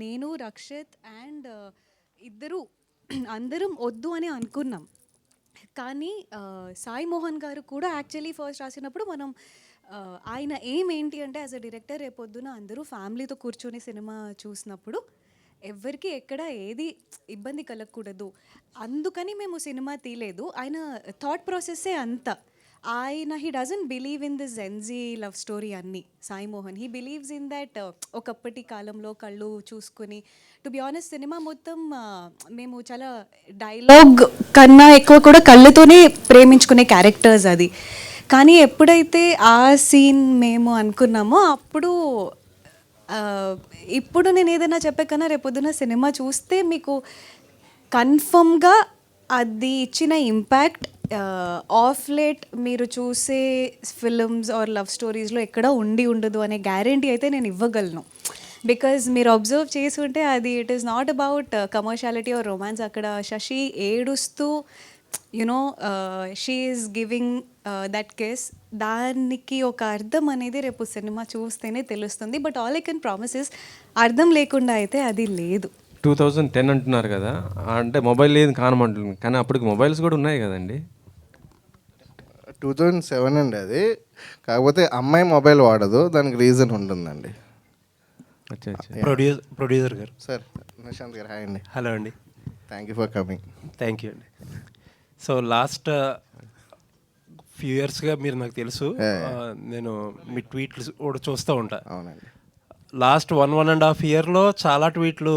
Speaker 15: నేను రక్షిత్ అండ్ అందరం వద్దు అని అనుకున్నాం. కానీ సాయి మోహన్ గారు కూడా యాక్చువల్లీ ఫస్ట్ రాసినప్పుడు మనం ఆయన ఏంటి అంటే యాజ్ అ డైరెక్టర్ రేపొద్దున అందరూ ఫ్యామిలీతో కూర్చొని సినిమా చూసినప్పుడు ఎవరికి ఎక్కడ ఏది ఇబ్బంది కలగకూడదు అందుకని మేము సినిమా తీయలేదు. ఆయన థాట్ ప్రాసెస్సే అంత. ఆయన he doesn't believe in this Gen Z love story అన్నీ. Sai Mohan he believes in that ఒకప్పటి కాలంలో కళ్ళు చూసుకుని. టు బి ఆనెస్ట్ సినిమా మొత్తం మేము చాలా డైలాగ్ కన్నా ఎక్కువ కూడా కళ్ళతోనే ప్రేమించుకునే క్యారెక్టర్స్ అది. కానీ ఎప్పుడైతే ఆ సీన్ మేము అనుకున్నామో అప్పుడు ఇప్పుడు నేను ఏదైనా చెప్పే కన్నా రేపొద్దున సినిమా చూస్తే మీకు కన్ఫర్మ్గా అది ఇచ్చిన ఇంపాక్ట్ ఆఫ్ లేట్ మీరు చూసే ఫిల్మ్స్ ఆర్ లవ్ స్టోరీస్లో ఎక్కడ ఉండదు అనే గ్యారంటీ అయితే నేను ఇవ్వగలను. బికాజ్ మీరు అబ్జర్వ్ చేసి ఉంటే అది it is not about commerciality are romance. అక్కడ శశి ఏడుస్తూ you know she is giving that case, దానికి ఒక అర్థం అనేది రేపు సినిమా చూస్తేనే తెలుస్తుంది. But all I can promise is అర్థం లేకుండా అయితే అది లేదు.
Speaker 17: 2010 అంటున్నారు కదా, అంటే మొబైల్ లేదు కానమంటుంది, కానీ అప్పటికి మొబైల్స్ కూడా ఉన్నాయి కదండి.
Speaker 12: 2007 అండి అది. కాకపోతే అమ్మాయి మొబైల్ వాడదు, దానికి రీజన్ ఉంటుందండి.
Speaker 18: ప్రొడ్యూసర్ గారు.
Speaker 12: సార్ నిశాంత్ గారు, హాయ్ అండి.
Speaker 18: హలో అండి.
Speaker 12: Thank you for coming.
Speaker 18: Thank you అండి. సో లాస్ట్ ఫ్యూ ఇయర్స్గా మీరు నాకు తెలుసు, నేను మీ ట్వీట్లు కూడా చూస్తూ ఉంటా.
Speaker 12: అవునండి.
Speaker 18: లాస్ట్ 1.5 yearలో చాలా ట్వీట్లు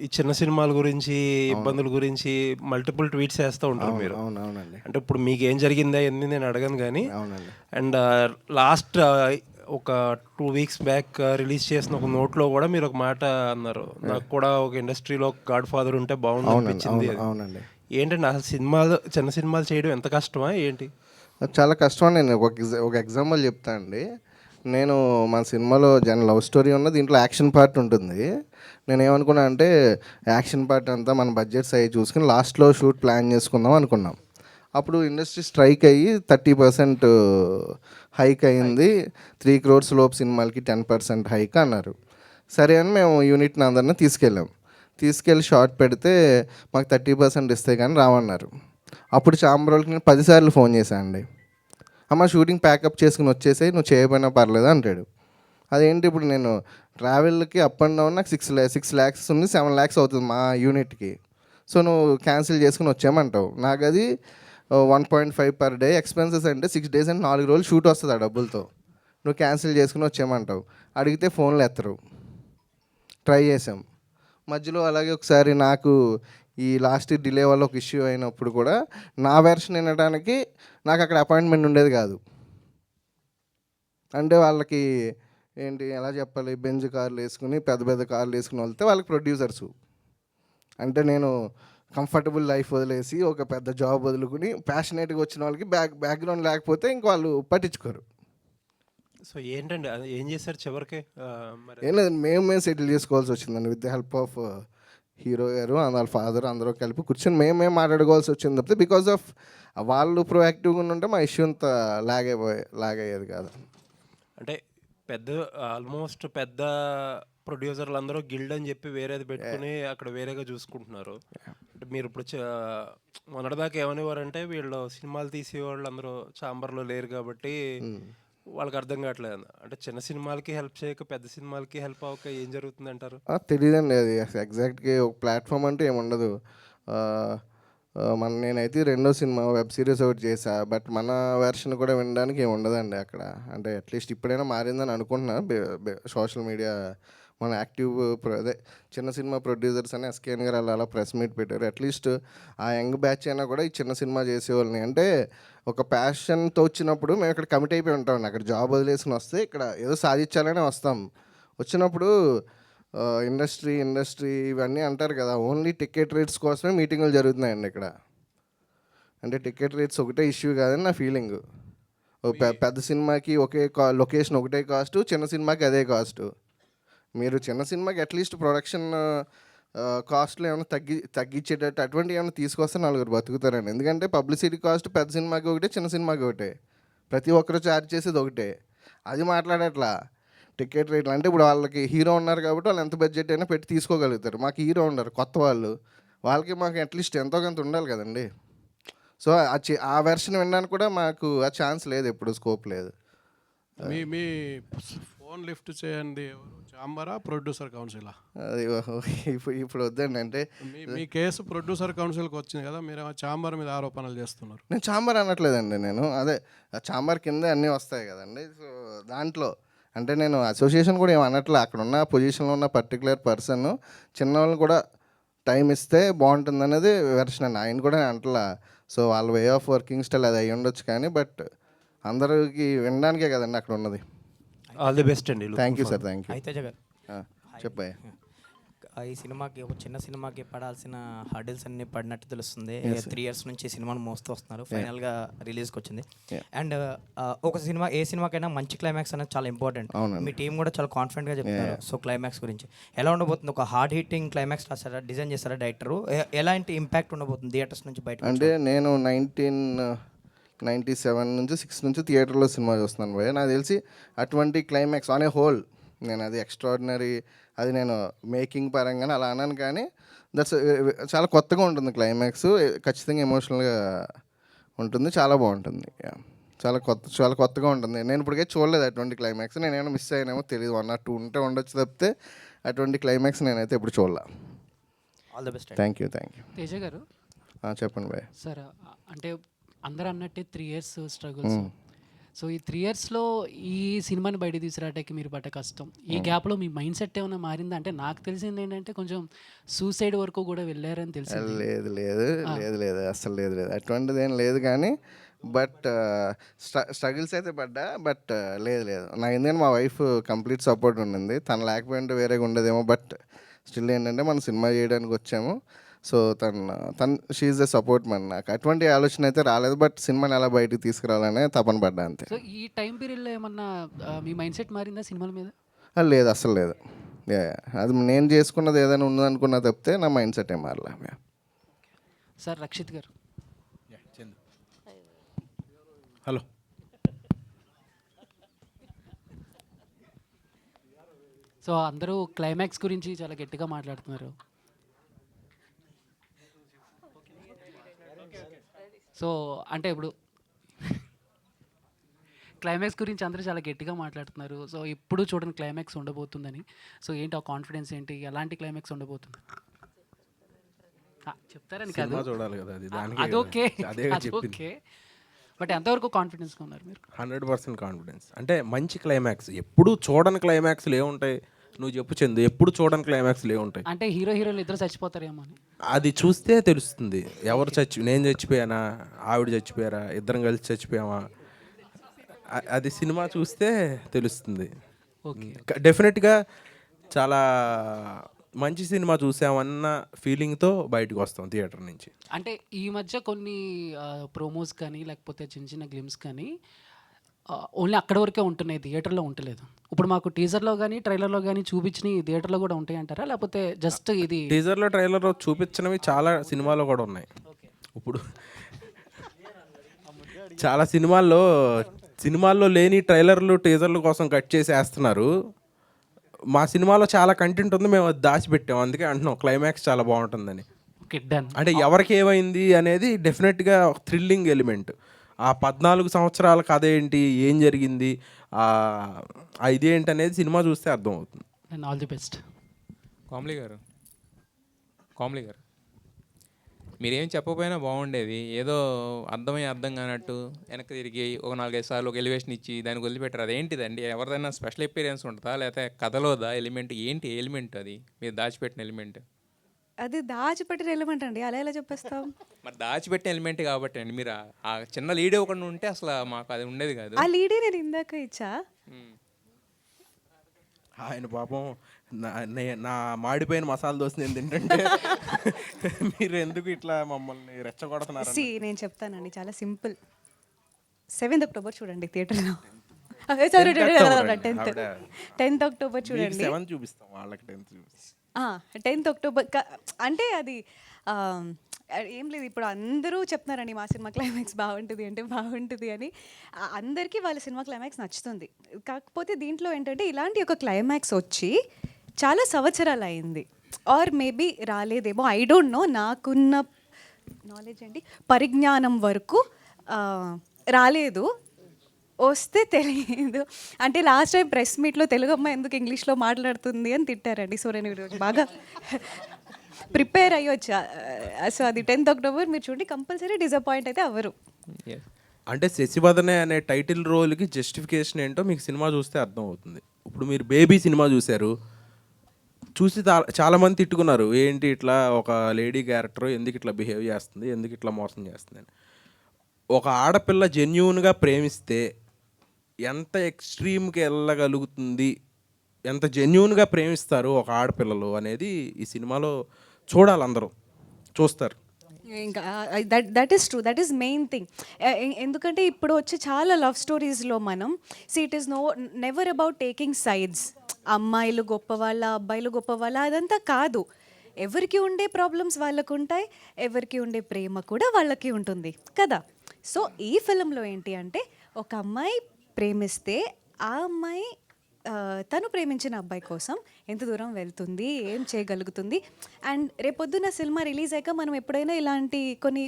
Speaker 18: ఈ చిన్న సినిమాల గురించి, ఇబ్బందుల గురించి మల్టిపుల్ ట్వీట్స్ చేస్తూ ఉంటారు మీరు.
Speaker 12: అవునవునండి.
Speaker 18: అంటే ఇప్పుడు మీకు ఏం జరిగిందా అని నేను అడగను కానీ,
Speaker 12: అవునండి.
Speaker 18: అండ్ లాస్ట్ ఒక 2 weeks బ్యాక్ రిలీజ్ చేసిన ఒక నోట్లో కూడా మీరు ఒక మాట అన్నారు, నాకు కూడా ఒక ఇండస్ట్రీలో గాడ్ ఫాదర్ ఉంటే బాగుంది అనిపించింది.
Speaker 12: అవునండి.
Speaker 18: ఏంటండి అసలు చిన్న సినిమాలు చేయడం ఎంత కష్టమా ఏంటి?
Speaker 12: చాలా కష్టం. నేను ఒక ఎగ్జాంపుల్ చెప్తా అండి. నేను మన సినిమాలో లవ్ స్టోరీ ఉన్న దీంట్లో యాక్షన్ పార్ట్ ఉంటుంది. నేను ఏమనుకున్నా అంటే యాక్షన్ పార్ట్ అంతా మన బడ్జెట్స్ అయ్యి చూసుకుని లాస్ట్లో షూట్ ప్లాన్ చేసుకుందాం అనుకున్నాం. అప్పుడు ఇండస్ట్రీ స్ట్రైక్ అయ్యి 30% హైక్ అయింది, 3 crores లోపు సినిమాలకి 10% హైక్ అన్నారు. సరే అని మేము యూనిట్ని అందరినీ తీసుకెళ్ళి షార్ట్ పెడితే మాకు 30% ఇస్తే కానీ రావన్నారు. అప్పుడు చాంబరోళ్ళకి నేను 10 సార్లు ఫోన్ చేశాను అండి. అమ్మ షూటింగ్ ప్యాకప్ చేసుకుని వచ్చేసి నువ్వు చేయకపోయినా పర్లేదు అంటాడు. అదేంటి ఇప్పుడు నేను ట్రావెల్కి అప్ అండ్ డౌన్ నాకు 6 lakhs ఉంది, 7 lakhs అవుతుంది మా యూనిట్కి. సో నువ్వు క్యాన్సిల్ చేసుకుని వచ్చామంటావు. నాకు అది 1.5 per day ఎక్స్పెన్సెస్ అంటే 6 days అంటే 4 రోజులు షూట్ వస్తుంది ఆ డబ్బులతో. నువ్వు క్యాన్సిల్ చేసుకుని వచ్చామంటావు. అడిగితే ఫోన్లు ఎత్తరు. ట్రై చేసాం. మధ్యలో అలాగే ఒకసారి నాకు ఈ లాస్ట్ డిలే వల్ల ఒక ఇష్యూ అయినప్పుడు కూడా నా వెర్షన్ వినడానికి నాకు అక్కడ అపాయింట్మెంట్ ఉండేది కాదు. అంటే వాళ్ళకి ఏంటి ఎలా చెప్పాలి, బెంజ్ కార్లు వేసుకుని పెద్ద కార్లు వేసుకుని వెళ్తే వాళ్ళకి ప్రొడ్యూసర్సు. అంటే నేను కంఫర్టబుల్ లైఫ్ వదిలేసి ఒక పెద్ద జాబ్ వదులుకుని ప్యాషనేట్గా వచ్చిన వాళ్ళకి బ్యాక్గ్రౌండ్ లేకపోతే ఇంక వాళ్ళు పట్టించుకోరు.
Speaker 18: సో ఏంటండి అది ఏం చేశారు చివరికి?
Speaker 12: ఏం లేదు, మేము సెటిల్ చేసుకోవాల్సి వచ్చిందండి with the help of hero గారు వాళ్ళ ఫాదర్ అందరూ కలిపి కూర్చొని మేమే మాట్లాడుకోవాల్సి వచ్చింది తప్పితే బికాస్ ఆఫ్ వాళ్ళు ప్రొయాక్టివ్గా ఉంటే మా ఇష్యూ అంతా లాగ్ అయ్యేది కాదు.
Speaker 18: అంటే ఆల్మోస్ట్ పెద్ద ప్రొడ్యూసర్లు అందరూ గిల్డ్ అని చెప్పి వేరేది పెట్టుకుని అక్కడ వేరేగా చూసుకుంటున్నారు. అంటే మీరు ఇప్పుడు మొన్నటిదాకా ఏమనేవారంటే వీళ్ళు సినిమాలు తీసేవాళ్ళు అందరూ చాంబర్లో లేరు కాబట్టి వాళ్ళకి అర్థం కావట్లేదు. అంటే చిన్న సినిమాలకి హెల్ప్ చేయక పెద్ద సినిమాలకి హెల్ప్ అవ్వక ఏం జరుగుతుంది అంటారు?
Speaker 12: తెలియదండి, అది ఎగ్జాక్ట్గా ఒక ప్లాట్ఫామ్ అంటే ఏముండదు. నేనైతే 2వ సినిమా వెబ్ సిరీస్ ఒకటి చేశా, బట్ మన వెర్షన్ కూడా వినడానికి ఏమి ఉండదండి అక్కడ. అంటే అట్లీస్ట్ ఇప్పుడైనా మారిందని అనుకుంటున్నాను. సోషల్ మీడియా మన యాక్టివ్ చిన్న సినిమా ప్రొడ్యూసర్స్ అని ఎస్కేఎన్ గారు అలా ప్రెస్ మీట్ పెట్టారు. అట్లీస్ట్ ఆ యంగ్ బ్యాచ్ అయినా కూడా ఈ చిన్న సినిమా చేసేవాళ్ళని అంటే ఒక ప్యాషన్తో వచ్చినప్పుడు మేము ఇక్కడ కమిట్ అయిపోయి ఉంటామండి. అక్కడ జాబ్ వదిలేసుకుని వస్తే ఇక్కడ ఏదో సాధించాలనే వస్తాం. వచ్చినప్పుడు ఇండస్ట్రీ ఇవన్నీ అంటారు కదా, ఓన్లీ టికెట్ రేట్స్ కోసమే మీటింగులు జరుగుతున్నాయండి ఇక్కడ. అంటే టికెట్ రేట్స్ ఒకటే ఇష్యూ కాదని నా ఫీలింగ్. పెద్ద సినిమాకి ఒకే లొకేషన్ ఒకటే కాస్ట్, చిన్న సినిమాకి అదే కాస్ట్. మీరు చిన్న సినిమాకి అట్లీస్ట్ ప్రొడక్షన్ కాస్ట్లో ఏమైనా తగ్గించేటట్టు అటువంటివి ఏమైనా తీసుకొస్తే 4 బతుకుతారండి. ఎందుకంటే పబ్లిసిటీ కాస్ట్ పెద్ద సినిమాకి ఒకటే, చిన్న సినిమాకి ఒకటే, ప్రతి ఒక్కరు ఛార్జ్ చేసేది ఒకటే. అది మాట్లాడట్లా టికెట్ రేట్లు. అంటే ఇప్పుడు వాళ్ళకి హీరో ఉన్నారు కాబట్టి వాళ్ళు ఎంత బడ్జెట్ అయినా పెట్టి తీసుకోగలుగుతారు. మాకు హీరో ఉన్నారు కొత్త వాళ్ళకి మాకు అట్లీస్ట్ ఎంతో కొంత ఉండాలి కదండి. సో ఆ వెర్షన్ వినడానికి కూడా మాకు ఆ ఛాన్స్ లేదు, ఎప్పుడు స్కోప్ లేదు.
Speaker 19: మీ ఫోన్ లిఫ్ట్ చేయండి, చాంబరా ప్రొడ్యూసర్ కౌన్సిలా?
Speaker 12: అది ఇప్పుడు వద్దండి. అంటే
Speaker 19: మీ కేసు ప్రొడ్యూసర్ కౌన్సిల్కి వచ్చింది కదా, మీరు చాంబర్ మీద ఆరోపణలు చేస్తున్నారు.
Speaker 12: నేను చాంబర్ అనట్లేదండి, నేను అదే చాంబర్ కింద అన్నీ వస్తాయి కదండి. సో దాంట్లో అంటే నేను అసోసియేషన్ కూడా ఏమి అనట్లే. అక్కడ ఉన్న పొజిషన్లో ఉన్న పర్టికులర్ పర్సన్ చిన్న వాళ్ళని కూడా టైం ఇస్తే బాగుంటుంది అనేది వెర్షన్ అండి. ఆయన కూడా అంటలా. సో వాళ్ళ వే ఆఫ్ వర్కింగ్ స్టైల్ అది అయ్యి ఉండొచ్చు కానీ, బట్ అందరికి వినడానికే కదండి అక్కడ ఉన్నది.
Speaker 18: ఆల్ ది బెస్ట్ అండి.
Speaker 12: Thank you sir. Thank you.
Speaker 20: అయితే జగన్
Speaker 12: చెప్పాయి
Speaker 20: ఈ సినిమాకి ఒక చిన్న సినిమాకి పడాల్సిన హర్డిల్స్ అన్ని పడినట్టు తెలుస్తుంది. 3 years నుంచి సినిమాను మోస్తూ వస్తున్నారు, ఫైనల్గా రిలీజ్కి వచ్చింది. అండ్ ఒక సినిమా ఏ సినిమాకైనా మంచి క్లైమాక్స్ అనేది చాలా ఇంపార్టెంట్. మీ టీం కూడా చాలా కాన్ఫిడెంట్గా చెప్తున్నారు. సో క్లైమాక్స్ గురించి ఎలా ఉండబోతుంది? ఒక హార్డ్ హిట్టింగ్ క్లైమాక్స్ రాసారా, డిజైన్ చేస్తారా డైరెక్టరు? ఎలాంటి ఇంపాక్ట్ ఉండబోతుంది థియేటర్స్ నుంచి బయట?
Speaker 12: అంటే నేను 1997 నుంచి 6 నుంచి థియేటర్లో సినిమా చూస్తున్నాను భయ్య. నాకు తెలిసి అటువంటి క్లైమాక్స్ ఆన్ ఏ హోల్, నేను అది ఎక్స్ట్రాడినరీ అది నేను మేకింగ్ పరంగానే అలా అన్నాను కానీ దట్స్ చాలా కొత్తగా ఉంటుంది క్లైమాక్స్. ఖచ్చితంగా ఎమోషనల్గా ఉంటుంది, చాలా బాగుంటుంది. చాలా కొత్తగా ఉంటుంది. నేను ఇప్పటికే చూడలేదు అటువంటి క్లైమాక్స్. నేనేమైనా మిస్ అయ్యానేమో తెలియదు, 1 or 2 ఉంటే ఉండొచ్చు తప్పితే అటువంటి క్లైమాక్స్ నేనైతే ఇప్పుడు చూడలే.
Speaker 20: All the best.
Speaker 12: Thank you.
Speaker 21: Teja గారు
Speaker 12: చెప్పండి భయ్య.
Speaker 21: సార్, అంటే అందరూ అన్నట్టే 3 years స్ట్రగుల్స్. సో ఈ 3 yearsలో ఈ సినిమాని బయట తీసుకురావడానికి మీరు పడ్డ కష్టం, ఈ గ్యాప్లో మీ మైండ్ సెట్ ఏమైనా మారిందా? అంటే నాకు తెలిసింది ఏంటంటే కొంచెం సూసైడ్ వరకు కూడా వెళ్ళారని తెలిసి.
Speaker 12: లేదు అసలు లేదు అటువంటిది ఏం లేదు కానీ, బట్ స్ట్రగుల్స్ అయితే పడ్డా, బట్ లేదు నాకు ఎందుకంటే మా వైఫ్ కంప్లీట్ సపోర్ట్ ఉండింది. తను లేకపోయింటే వేరేగా ఉండదేమో. బట్ స్టిల్ ఏంటంటే మనం సినిమా చేయడానికి వచ్చాము. సో తను షీఈ్ ద సపోర్ట్ మ్యాన్. నాకు అటువంటి ఆలోచన అయితే రాలేదు, బట్ సినిమాని ఎలా బయటికి తీసుకురావాలనే తపన పడ్డా అంతే.
Speaker 21: సో ఈ టైం పీరియడ్లో ఏమన్నా మీ మైండ్ సెట్ మారిందా సినిమాల మీద?
Speaker 12: లేదు, అసలు లేదు. అది నేను చేసుకున్నది ఏదైనా ఉందనుకున్నా తప్పితే నా మైండ్ సెట్ ఏం మారలే.
Speaker 21: సార్ రక్షిత్ గారు.
Speaker 18: హలో.
Speaker 21: సో అందరూ క్లైమాక్స్ గురించి చాలా గట్టిగా మాట్లాడుతున్నారు. సో అంటే ఇప్పుడు క్లైమాక్స్ గురించి అందరూ చాలా గట్టిగా మాట్లాడుతున్నారు. సో ఇప్పుడు చూడండి క్లైమాక్స్ ఉండబోతుందని. సో ఏంటి ఆ కాన్ఫిడెన్స్ ఏంటి, ఎలాంటి క్లైమాక్స్ ఉండబోతుంది చెప్తారని కాదు,
Speaker 18: సినిమా చూడాలి కదా, అది దానికి
Speaker 21: అదొకే
Speaker 18: అదే
Speaker 21: ఓకే. బట్ ఎంతవరకు కాన్ఫిడెన్స్గా ఉన్నారు మీరు?
Speaker 18: 100% కాన్ఫిడెన్స్. అంటే మంచి క్లైమాక్స్, ఎప్పుడు చూడని క్లైమాక్స్లు ఏముంటాయి నువ్వు చెప్పు చందు, ఎప్పుడు చూడని క్లైమాక్స్లు ఏముంటాయి?
Speaker 21: అంటే హీరోలు ఇద్దరు చచ్చిపోతారేమో అని.
Speaker 18: అది చూస్తే తెలుస్తుంది. ఎవరు నేను చచ్చిపోయానా, ఆవిడ చచ్చిపోయారా, ఇద్దరం కలిసి చచ్చిపోయామా, అది సినిమా చూస్తే తెలుస్తుంది. డెఫినెట్గా చాలా మంచి సినిమా చూసామన్న ఫీలింగ్తో బయటకు వస్తాం థియేటర్ నుంచి.
Speaker 21: అంటే ఈ మధ్య కొన్ని ప్రోమోస్ కానీ లేకపోతే చిన్న చిన్న గ్లిమ్స్ కానీ ఓన్లీ అక్కడ వరకే ఉంటున్నాయి, థియేటర్లో ఉండలేదు. ఇప్పుడు మాకు టీజర్లో కానీ ట్రైలర్లో కానీ చూపించినవి థియేటర్లో కూడా ఉంటాయి అంటారా, లేకపోతే జస్ట్ ఇది
Speaker 18: టీజర్లో ట్రైలర్లో చూపించినవి చాలా సినిమాలో కూడా ఉన్నాయి. ఇప్పుడు చాలా సినిమాల్లో లేని ట్రైలర్లు టీజర్ల కోసం కట్ చేసి వేస్తున్నారు. మా సినిమాలో చాలా కంటెంట్ ఉంది, మేము అది దాచిపెట్టాం, అందుకే అంటున్నాం క్లైమాక్స్ చాలా బాగుంటుందని. అంటే ఎవరికి ఏమైంది అనేది డెఫినెట్గా ఒక థ్రిల్లింగ్ ఎలిమెంట్. ఆ 14 సంవత్సరాల కథ ఏంటి, ఏం జరిగింది, ఇదేంటి అనేది సినిమా చూస్తే అర్థమవుతుంది.
Speaker 21: All the best.
Speaker 3: కామ్లీ గారు మీరేం చెప్పకపోయినా బాగుండేది. ఏదో అర్థం కానట్టు వెనక్కి తిరిగి ఒక 4-5 సార్లు ఒక ఎలివేషన్ ఇచ్చి దానికి వదిలిపెట్టారు. అదేంటిదండి? ఎవరిదైనా స్పెషల్ ఎక్స్పీరియన్స్ ఉంటుందా, లేకపోతే కథలోదా ఎలిమెంట్? ఏంటి ఎలిమెంట్ అది మీరు దాచిపెట్టిన ఎలిమెంట్?
Speaker 15: అది దాచిపెట్టిన ఎలిమెంట్ అండి, అలా ఎలా చెప్పేస్తాం?
Speaker 3: మరి దాచిపెట్టిన ఎలిమెంట్ కాబట్టి అండి, మీరు ఆ చిన్న లీడ్ ఇవ్వకుండా ఉంటే అసలు మాకు అది ఉండేది కాదు.
Speaker 15: ఆ లీడే నేను ఇందాక ఇచ్చా.
Speaker 18: ఆయన పాపం నా మాడిపోయిన మసాలా దోశ నేను తింటుంటే మీరు ఎందుకు ఇట్లా మమ్మల్ని రెచ్చగొడుతున్నారు?
Speaker 15: నేను చెప్తానండి, చాలా సింపుల్. 7th అక్టోబర్ చూడండి థియేటర్లో. సారీ 10th అక్టోబర్ చూడండి.
Speaker 18: 7 చూపిస్తాం వాళ్ళకి, 10th చూపిస్తాం.
Speaker 15: 10th అక్టోబర్ అంటే అది ఏం లేదు. ఇప్పుడు అందరూ చెప్తున్నారండి మా సినిమా క్లైమాక్స్ బాగుంటుంది అంటే బాగుంటుంది అని. అందరికీ వాళ్ళ సినిమా క్లైమాక్స్ నచ్చుతుంది. కాకపోతే దీంట్లో ఏంటంటే ఇలాంటి ఒక క్లైమాక్స్ వచ్చి చాలా సంవత్సరాలు అయింది, ఆర్ మేబీ రాలేదేమో, ఐ డోంట్ నో. నాకున్న నాలెడ్జ్ ఏంటి, పరిజ్ఞానం వరకు రాలేదు, వస్తే తెలియదు. అంటే లాస్ట్ టైం ప్రెస్ మీట్లో తెలుగు అమ్మాయి ఎందుకు ఇంగ్లీష్లో మాట్లాడుతుంది అని తిట్టారండి. సో నేను ఈరోజు బాగా ప్రిపేర్ అయ్యొచ్చా. సో అది 10th అక్టోబర్ మీరు చూడండి, కంపల్సరీ డిసప్పాయింట్ అయితే అవ్వరు.
Speaker 18: అంటే శశివదనే అనే టైటిల్ రోల్కి జస్టిఫికేషన్ ఏంటో మీకు సినిమా చూస్తే అర్థం అవుతుంది. ఇప్పుడు మీరు బేబీ సినిమా చూసి చాలామంది తిట్టుకున్నారు, ఏంటి ఇట్లా ఒక లేడీ క్యారెక్టర్ ఎందుకు ఇట్లా బిహేవ్ చేస్తుంది, ఎందుకు ఇట్లా మోసం చేస్తుంది అని. ఒక ఆడపిల్ల జెన్యూన్గా ప్రేమిస్తే ఎంత ఎక్స్ట్రీమ్కి వెళ్ళగలుగుతుంది, ఎంత జెన్యూన్గా ప్రేమిస్తారు ఒక ఆడపిల్లలు అనేది ఈ సినిమాలో చూడాలి, అందరూ చూస్తారు.
Speaker 15: ఇంకా that is true, that is main thing. ఎందుకంటే ఇప్పుడు వచ్చే చాలా లవ్ స్టోరీస్లో మనం it is never about taking sides. అమ్మాయిలు గొప్పవాళ్ళ, అబ్బాయిలు గొప్పవాళ్ళ, అదంతా కాదు. ఎవరికి ఉండే ప్రాబ్లమ్స్ వాళ్ళకు ఉంటాయి, ఎవరికి ఉండే ప్రేమ కూడా వాళ్ళకి ఉంటుంది కదా. సో ఈ ఫిలింలో ఏంటి అంటే ఒక అమ్మాయి ప్రేమిస్తే ఆ అమ్మాయి తను ప్రేమించిన అబ్బాయి కోసం ఎంత దూరం వెళ్తుంది, ఏం చేయగలుగుతుంది. అండ్ రేపొద్దున సినిమా రిలీజ్ అయ్యాక మనం ఎప్పుడైనా ఇలాంటి కొన్ని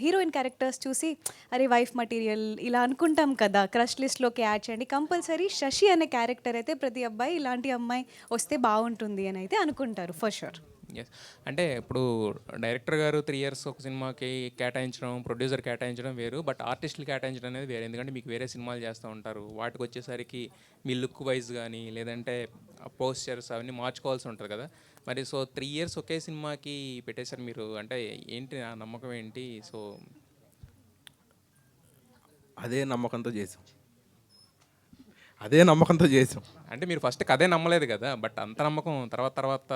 Speaker 15: హీరోయిన్ క్యారెక్టర్స్ చూసి అరే వైఫ్ మెటీరియల్ ఇలా అనుకుంటాం కదా, క్రష్ లిస్ట్లోకి యాడ్ చేయండి. కంపల్సరీ శశి అనే క్యారెక్టర్ అయితే ప్రతి అబ్బాయి ఇలాంటి అమ్మాయి వస్తే బాగుంటుంది అని అయితే అనుకుంటారు ఫర్ షూర్.
Speaker 3: ఎస్, అంటే ఇప్పుడు డైరెక్టర్ గారు 3 years ఒక సినిమాకి కేటాయించడం, ప్రొడ్యూసర్ కేటాయించడం వేరు, బట్ ఆర్టిస్టులు కేటాయించడం అనేది వేరే. ఎందుకంటే మీకు వేరే సినిమాలు చేస్తూ ఉంటారు, వాటికి వచ్చేసరికి మీ లుక్ వైజ్ కానీ లేదంటే పోస్చర్స్ అవన్నీ మార్చుకోవాల్సి ఉంటుంది కదా. మరి సో 3 years ఒకే సినిమాకి పెట్టేశారు మీరు, అంటే ఏంటి ఆ నమ్మకం ఏంటి? సో
Speaker 18: అదే నమ్మకంతో చేసాం.
Speaker 3: అంటే మీరు ఫస్ట్ కథే నమ్మలేదు కదా, బట్ అంత నమ్మకం తర్వాత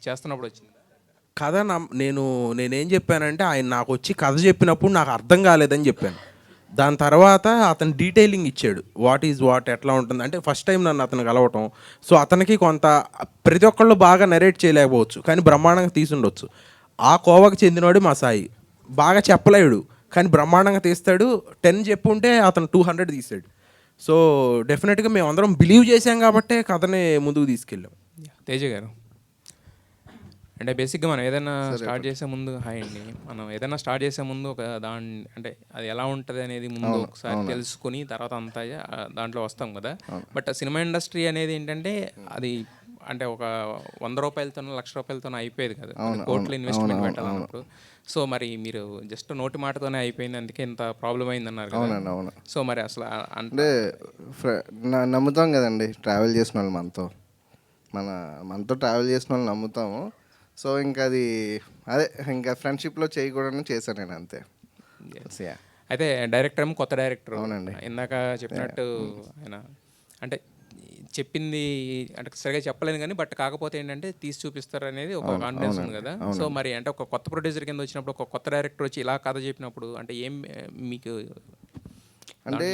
Speaker 3: చేస్తున్నప్పుడు వచ్చింది.
Speaker 16: కథ నేనేం చెప్పానంటే ఆయన నాకు వచ్చి కథ చెప్పినప్పుడు నాకు అర్థం కాలేదని చెప్పాను. దాని తర్వాత అతను డీటెయిలింగ్ ఇచ్చాడు, వాట్ ఈజ్ వాట్, ఎట్లా ఉంటుంది అంటే ఫస్ట్ టైం నన్ను అతను కలవటం. సో అతనికి కొంత ప్రతి ఒక్కళ్ళు బాగా నరేట్ చేయలేకపోవచ్చు, కానీ బ్రహ్మాండంగా తీసుండొచ్చు. ఆ కోవకు చెందినవాడు మా సాయి. బాగా చెప్పలేడు కానీ బ్రహ్మాండంగా తీస్తాడు. 10 చెప్పుంటే అతను 200 తీసాడు. సో డెఫినెట్గా మేము అందరం బిలీవ్ చేసాం కాబట్టే కథని ముందుకు తీసుకెళ్ళాం.
Speaker 3: తేజ గారు, అంటే బేసిక్గా మనం ఏదైనా స్టార్ట్ చేసే ముందు, హాయ్ అండి, మనం ఏదైనా స్టార్ట్ చేసే ముందు ఒక అంటే అది ఎలా ఉంటుంది అనేది ముందు ఒకసారి తెలుసుకుని తర్వాత అంతా దాంట్లో వస్తాం కదా. బట్ సినిమా ఇండస్ట్రీ అనేది ఏంటంటే అది అంటే ఒక 100 రూపాయలతోనో 1,00,000 రూపాయలతోనో అయిపోయేది కదా, కోట్లు ఇన్వెస్ట్మెంట్ పెట్టాలన్నప్పుడు. సో మరి మీరు జస్ట్ నోటి మాటతోనే అయిపోయింది, అందుకే ఇంత ప్రాబ్లం అయింది అన్నారు కదా. సో మరి అసలు
Speaker 12: అంటే నమ్ముతాం కదండి, ట్రావెల్ చేసిన వాళ్ళు మనతో ట్రావెల్ చేసిన వాళ్ళు నమ్ముతాము. సో ఇంకా అది అదే ఇంకా ఫ్రెండ్షిప్లో చేయకూడదని చేశాను నేను, అంతే.
Speaker 3: అయితే డైరెక్టర్ ఏమో కొత్త డైరెక్టర్. అవునండి, ఇందాక చెప్పినట్టు ఆయన అంటే చెప్పింది అంటే సరిగా చెప్పలేను కానీ బట్ కాకపోతే ఏంటంటే తీసి చూపిస్తారు అనేది ఒక కాన్ఫిడెన్స్ ఉంది కదా. సో మరి అంటే ఒక కొత్త ప్రొడ్యూసర్ కింద వచ్చినప్పుడు ఒక కొత్త డైరెక్టర్ వచ్చి ఇలా కథ చెప్పినప్పుడు అంటే ఏం మీకు
Speaker 12: అంటే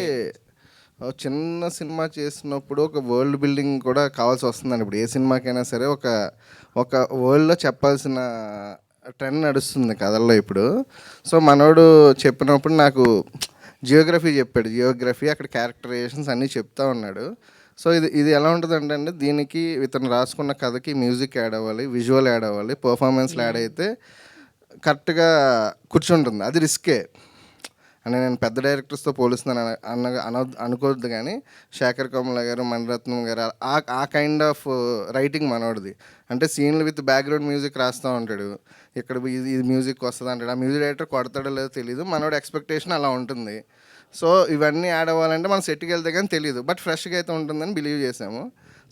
Speaker 12: చిన్న సినిమా చేసినప్పుడు ఒక వరల్డ్ బిల్డింగ్ కూడా కావాల్సి వస్తుందండి. ఇప్పుడు ఏ సినిమాకైనా సరే ఒక వరల్డ్లో చెప్పాల్సిన ట్రెండ్ నడుస్తుంది కథల్లో ఇప్పుడు. సో మనోడు చెప్పినప్పుడు నాకు జియోగ్రఫీ చెప్పాడు, జియోగ్రఫీ అక్కడ క్యారెక్టరైజేషన్స్ అన్నీ చెప్తా ఉన్నాడు. సో ఇది ఎలా ఉంటుందంటే అండి, దీనికి ఇతను రాసుకున్న కథకి మ్యూజిక్ యాడ్ అవ్వాలి, విజువల్ యాడ్ అవ్వాలి, పర్ఫార్మెన్స్లు యాడ్ అయితే కరెక్ట్గా కూర్చుంటుంది. అది రిస్కే అని నేను పెద్ద డైరెక్టర్స్తో పోలుస్తున్నాను అనుకోవద్దు, కానీ శేఖర్ కమల గారు, మణిరత్నం గారు ఆ కైండ్ ఆఫ్ రైటింగ్ మనోడిది. అంటే సీన్లు విత్ బ్యాక్గ్రౌండ్ మ్యూజిక్ రాస్తూ ఉంటాడు, ఇక్కడ ఇది మ్యూజిక్ వస్తుంది అంటాడు. ఆ మ్యూజిక్ డైరెక్టర్ కొడతాడో లేదో తెలియదు, మనోడి ఎక్స్పెక్టేషన్ అలా ఉంటుంది. సో ఇవన్నీ యాడ్ అవ్వాలంటే మనం సెట్కి వెళ్తే కానీ తెలియదు, బట్ ఫ్రెష్గా అయితే ఉంటుందని బిలీవ్ చేసాము.